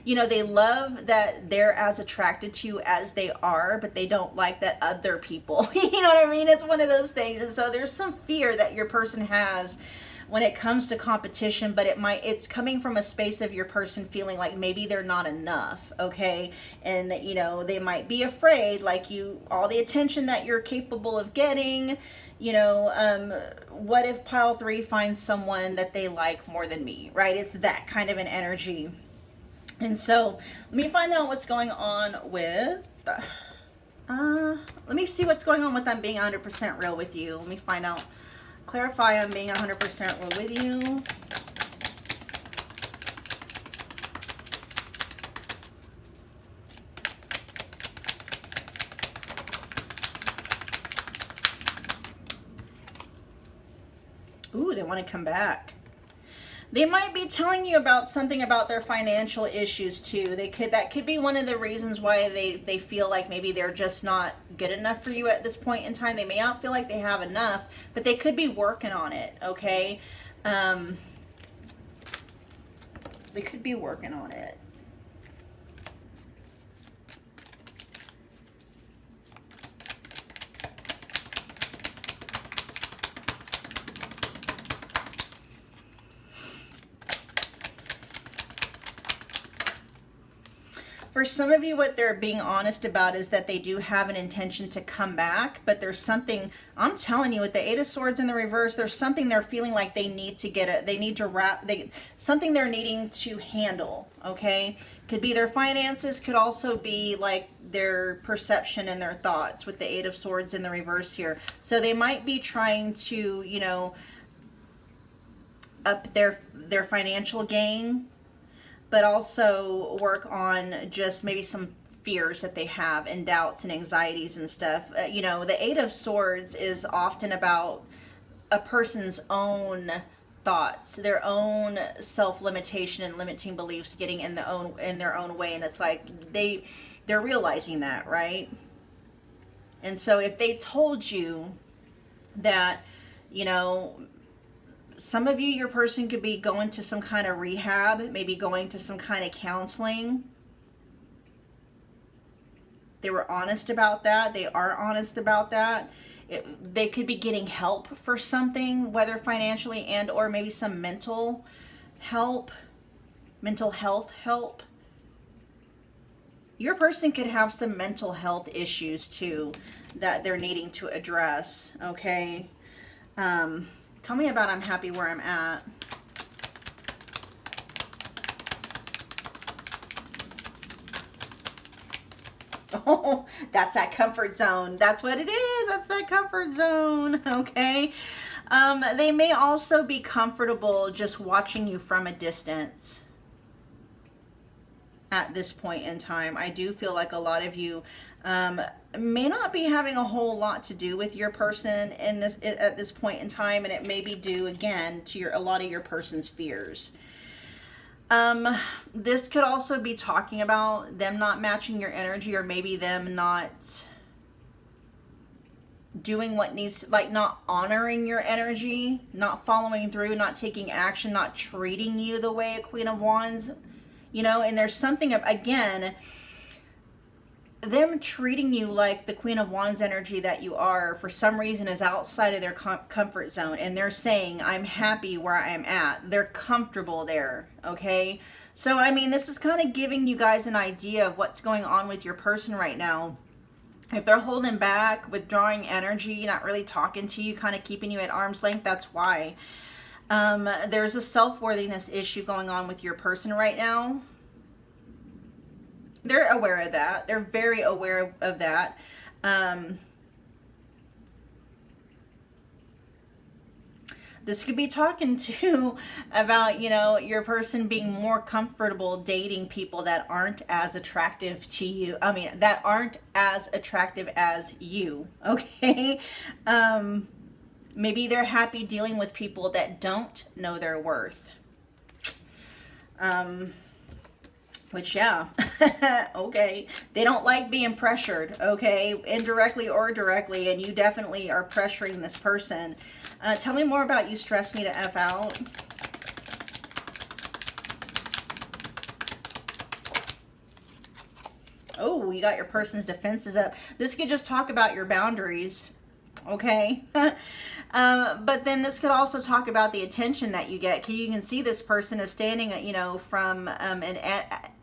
They love that they're as attracted to you as they are, but they don't like that other people, you know what I mean? It's one of those things. And so there's some fear that your person has when it comes to competition, but it's coming from a space of your person feeling like maybe they're not enough, okay? And they might be afraid, like all the attention that you're capable of getting, what if pile 3 finds someone that they like more than me, right? It's that kind of an energy. And so let me find out what's going on with, let me see what's going on with them being 100% real with you. Let me find out. Clarify I'm being 100% real with you. Ooh, they want to come back. They might be telling you about something about their financial issues too. That could be one of the reasons why they feel like maybe they're just not good enough for you at this point in time. They may not feel like they have enough, but they could be working on it, okay? They could be working on it. For some of you, what they're being honest about is that they do have an intention to come back, but there's something, I'm telling you, with the 8 of Swords in the reverse, there's something they're feeling like they need to something they're needing to handle, okay? Could be their finances, could also be like their perception and their thoughts with the 8 of Swords in the reverse here. So they might be trying to, up their financial gain, but also work on just maybe some fears that they have and doubts and anxieties and stuff. The 8 of Swords is often about a person's own thoughts, their own self-limitation and limiting beliefs getting in their own way. And it's like they're realizing that, right? And so if they told you that, some of you, your person could be going to some kind of rehab, maybe going to some kind of counseling. They were honest about that. They are honest about that. They could be getting help for something, whether financially and or maybe some mental health help. Your person could have some mental health issues too that they're needing to address, okay? Tell me about I'm happy where I'm at. Oh, that's that comfort zone. That's what it is. That's that comfort zone, okay? They may also be comfortable just watching you from a distance. at this point in time. I do feel like a lot of you may not be having a whole lot to do with your person in this at this point in time, and it may be due again to a lot of your person's fears. This could also be talking about them not matching your energy, or maybe them not doing what needs, like not honoring your energy, not following through, not taking action, not treating you the way a Queen of Wands, you know. And there's something of, again, them treating you like the Queen of Wands energy that you are, for some reason, is outside of their comfort zone, and they're saying, I'm happy where I am at. They're comfortable there, okay? So, I mean, this is kind of giving you guys an idea of what's going on with your person right now. If they're holding back, withdrawing energy, not really talking to you, kind of keeping you at arm's length, that's why. There's a self-worthiness issue going on with your person right now. They're aware of that. They're very aware of that. This could be talking to about, you know, your person being more comfortable dating people that aren't as attractive to you. I mean, that aren't as attractive as you, okay? Maybe they're happy dealing with people that don't know their worth. Which, yeah, okay. They don't like being pressured, okay, indirectly or directly, and you definitely are pressuring this person. Tell me more about you. Stress me the F out. Oh, you got your person's defenses up. This could just talk about your boundaries, okay? But then this could also talk about the attention that you get. You can see this person is standing, you know, from an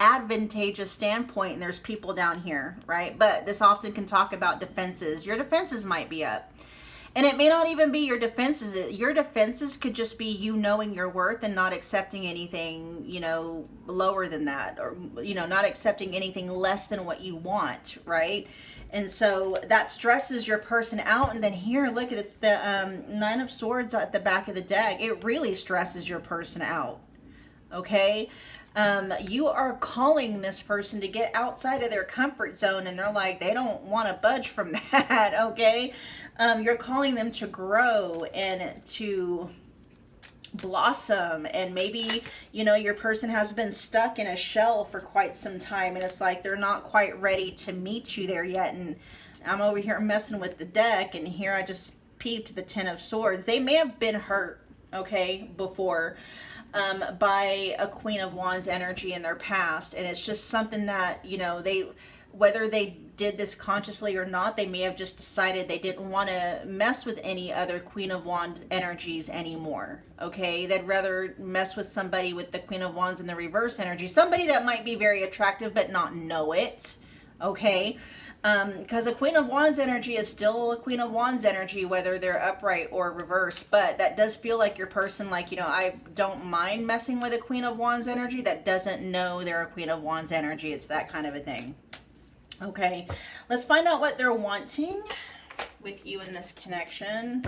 advantageous standpoint, and there's people down here, right? But this often can talk about defenses. Your defenses might be up. And it may not even be your defenses. Your defenses could just be you knowing your worth and not accepting anything, you know, lower than that, or, you know, not accepting anything less than what you want, right? And so that stresses your person out. And then here, look, it's the Nine of Swords at the back of the deck. It really stresses your person out, okay? You are calling this person to get outside of their comfort zone, and they're like, they don't want to budge from that, okay? You're calling them to grow and to blossom, and maybe, you know, your person has been stuck in a shell for quite some time, and it's like they're not quite ready to meet you there yet. And I'm over here messing with the deck, and here I just peeped the Ten of Swords. They may have been hurt, okay, before, by a Queen of Wands energy in their past, and it's just something that, you know, whether they did this consciously or not, they may have just decided they didn't want to mess with any other Queen of Wands energies anymore, okay? They'd rather mess with somebody with the Queen of Wands in the reverse energy, somebody that might be very attractive but not know it, okay? Because a Queen of Wands energy is still a Queen of Wands energy, whether they're upright or reverse. But that does feel like your person, like, you know, I don't mind messing with a Queen of Wands energy that doesn't know they're a Queen of Wands energy. It's that kind of a thing. Okay, let's find out what they're wanting with you in this connection.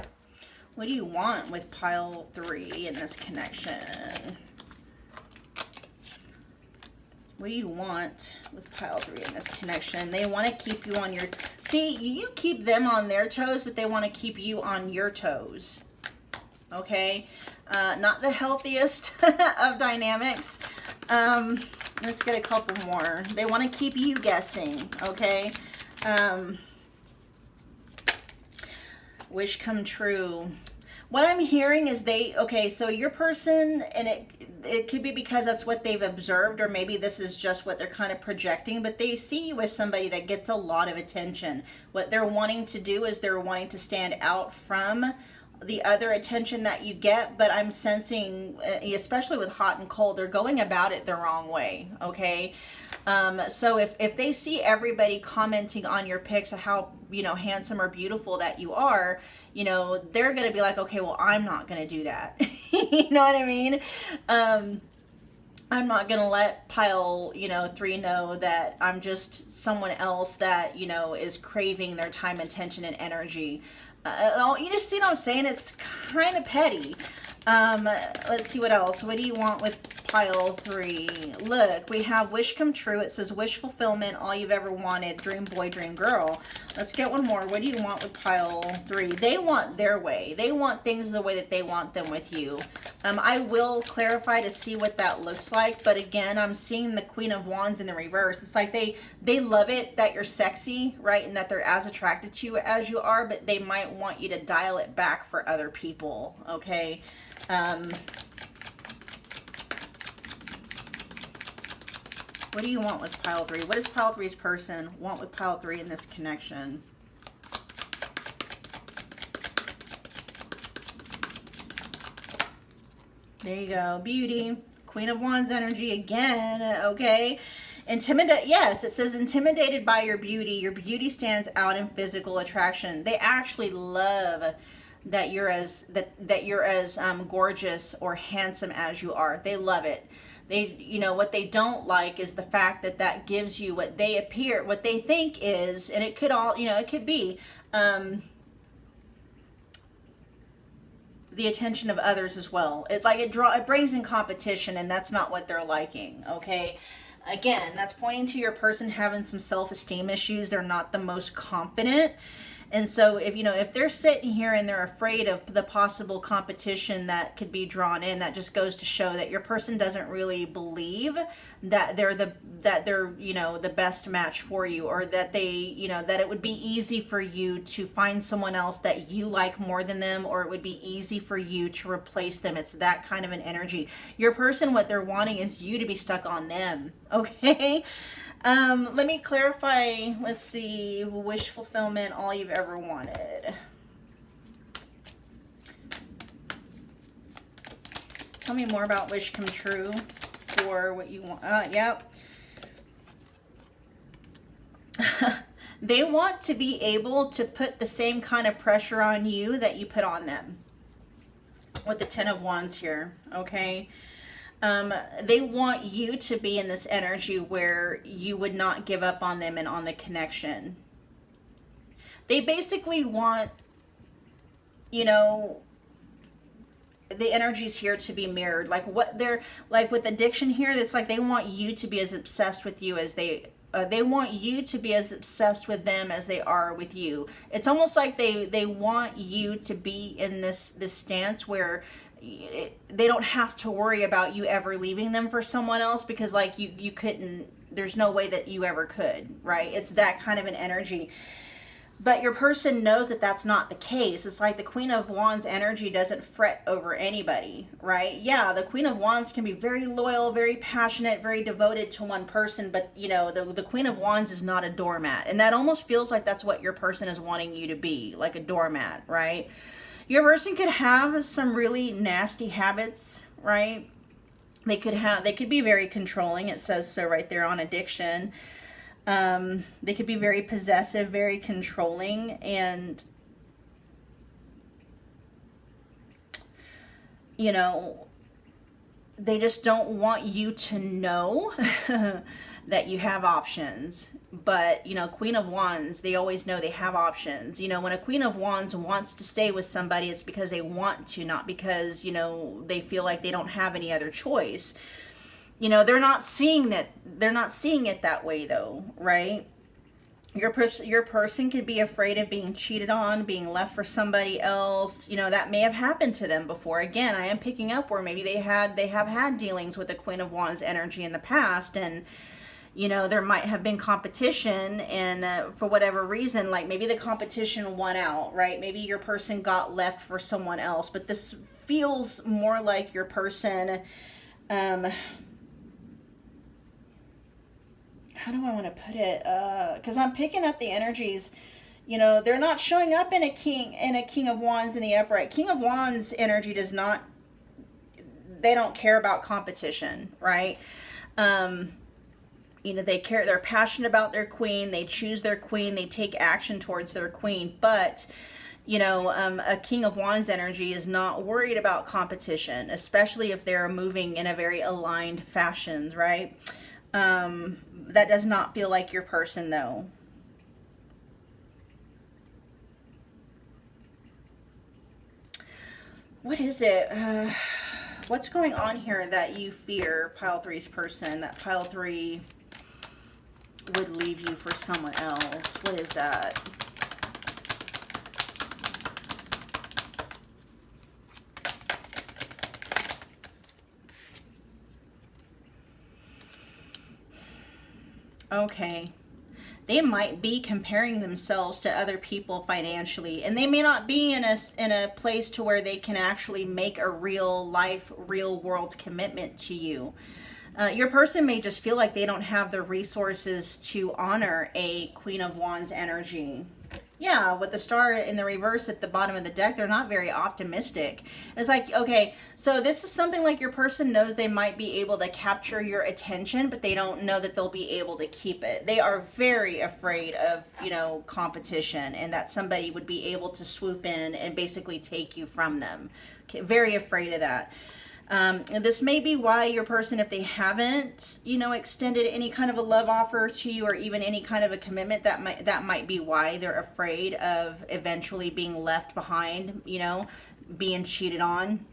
What do you want with pile 3 in this connection? What do you want with pile 3 in this connection? They want to keep you on your... See, you keep them on their toes, but they want to keep you on your toes. Okay? Not the healthiest of dynamics. Let's get a couple more. They want to keep you guessing. Okay? Wish come true. What I'm hearing is okay, so your person, and it could be because that's what they've observed, or maybe this is just what they're kind of projecting, but they see you as somebody that gets a lot of attention. What they're wanting to do is they're wanting to stand out from the other attention that you get, but I'm sensing, especially with hot and cold, they're going about it the wrong way, okay? So if they see everybody commenting on your pics of how, you know, handsome or beautiful that you are, you know, they're going to be like, okay, well, I'm not going to do that. You know what I mean? I'm not going to let pile, you know, 3 know that I'm just someone else that, you know, is craving their time, attention, and energy. You just see what I'm saying? It's kind of petty. Let's see what else. What do you want with pile 3? Look, we have wish come true. It says wish fulfillment, all you've ever wanted, dream boy, dream girl. Let's get one more. What do you want with pile 3? They want their way. They want things the way that they want them with you. I will clarify to see what that looks like, but again, I'm seeing the Queen of Wands in the reverse. It's like they love it that you're sexy, right? And that they're as attracted to you as you are, but they might want you to dial it back for other people, okay? What do you want with pile 3? What does pile 3's person want with pile 3 in this connection? There you go. Beauty. Queen of Wands energy again. Okay. Yes, it says intimidated by your beauty. Your beauty stands out in physical attraction. They actually love that you're as gorgeous or handsome as you are. They love it. They, you know, what they don't like is the fact that that gives you what they think is, and it could all, you know, it could be the attention of others as well. It's like it brings in competition, and that's not what they're liking. Okay. Again, that's pointing to your person having some self-esteem issues. They're not the most confident. And so if they're sitting here and they're afraid of the possible competition that could be drawn in, that just goes to show that your person doesn't really believe that they're the best match for you, or that that it would be easy for you to find someone else that you like more than them, or it would be easy for you to replace them. It's that kind of an energy. Your person, what they're wanting is you to be stuck on them. Okay. Let me clarify. Let's see. Wish fulfillment, all you've ever wanted. Tell me more about wish come true for what you want. Yep. They want to be able to put the same kind of pressure on you that you put on them. With the Ten of Wands here, okay? They want you to be in this energy where you would not give up on them and on the connection. They basically want, the energies here to be mirrored. Like what they're, like with addiction here, it's like they want you to be as obsessed with you as they want you to be as obsessed with them as they are with you. It's almost like they want you to be in this stance where they don't have to worry about you ever leaving them for someone else, because like you couldn't, there's no way that you ever could, right? It's that kind of an energy. But your person knows that that's not the case. It's like the Queen of Wands energy doesn't fret over anybody, right? Yeah, the Queen of Wands can be very loyal, very passionate, very devoted to one person, but the Queen of Wands is not a doormat. And that almost feels like that's what your person is wanting you to be, like a doormat, right? Your person could have some really nasty habits, right? They could be very controlling. It says so right there on addiction. They could be very possessive, very controlling, and they just don't want you to know that you have options. But, Queen of Wands, they always know they have options. When a Queen of Wands wants to stay with somebody, it's because they want to, not because, they feel like they don't have any other choice. They're not seeing it that way though, right? Your person could be afraid of being cheated on, being left for somebody else. That may have happened to them before. Again, I am picking up where maybe they have had dealings with the Queen of Wands energy in the past, and there might have been competition, and for whatever reason, like maybe the competition won out, right? Maybe your person got left for someone else, but this feels more like your person, how do I want to put it? Because I'm picking up the energies, they're not showing up in a King of Wands in the upright. King of Wands energy they don't care about competition, right? They're passionate about their queen. They choose their queen. They take action towards their queen. But, a King of Wands energy is not worried about competition, especially if they're moving in a very aligned fashions, right? That does not feel like your person, though. What is it? What's going on here that you fear, pile three's person, that pile three would leave you for someone else? What is that? Okay. They might be comparing themselves to other people financially, and they may not be in a place to where they can actually make a real life, real world commitment to you. Your person may just feel like they don't have the resources to honor a Queen of Wands energy. Yeah, with the star in the reverse at the bottom of the deck, they're not very optimistic. It's like, okay, so this is something like your person knows they might be able to capture your attention, but they don't know that they'll be able to keep it. They are very afraid of, you know, competition, and that somebody would be able to swoop in and basically take you from them. Okay, very afraid of that. And this may be why your person, if they haven't, you know, extended any kind of a love offer to you or even any kind of a commitment, that might be why they're afraid of eventually being left behind, you know, being cheated on.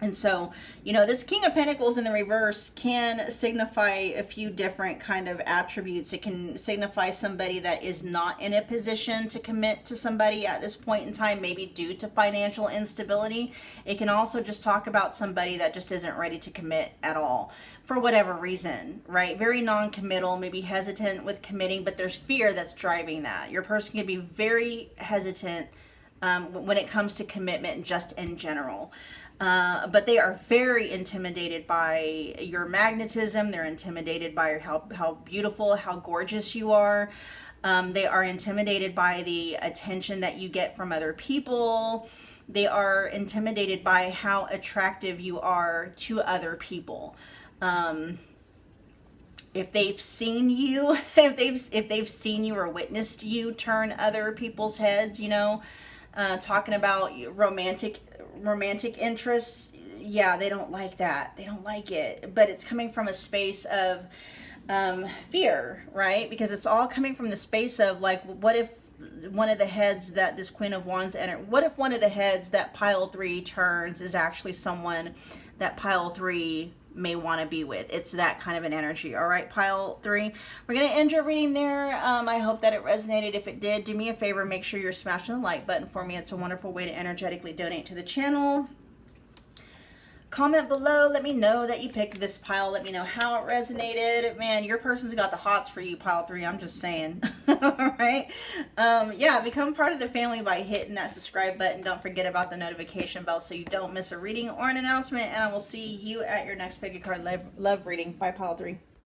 And so, you know, this King of Pentacles in the reverse can signify a few different kind of attributes. It can signify somebody that is not in a position to commit to somebody at this point in time, maybe due to financial instability. It can also just talk about somebody that just isn't ready to commit at all for whatever reason, right? Very non-committal, maybe hesitant with committing, but there's fear that's driving that. Your person can be very hesitant when it comes to commitment just in general. But they are very intimidated by your magnetism. They're intimidated by how beautiful, how gorgeous you are. They are intimidated by the attention that you get from other people. They are intimidated by how attractive you are to other people. If they've seen you, if they've seen you or witnessed you turn other people's heads, you know, talking about romantic interests, yeah, they don't like that. They don't like it. But it's coming from a space of fear, right? Because it's all coming from the space of, like, what if one of the heads that this Queen of Wands what if one of the heads that pile three turns is actually someone that pile three may want to be with? It's that kind of an energy. All right, pile three, we're going to end your reading there. I hope that it resonated. If it did, do me a favor, make sure you're smashing the like button for me. It's a wonderful way to energetically donate to the channel. Comment below, let me know that you picked this pile. Let me know how it resonated. Man, your person's got the hots for you, pile three. I'm just saying. All right. Yeah, become part of the family by hitting that subscribe button. Don't forget about the notification bell so you don't miss a reading or an announcement. And I will see you at your next Pick a Card love reading. Bye, pile three.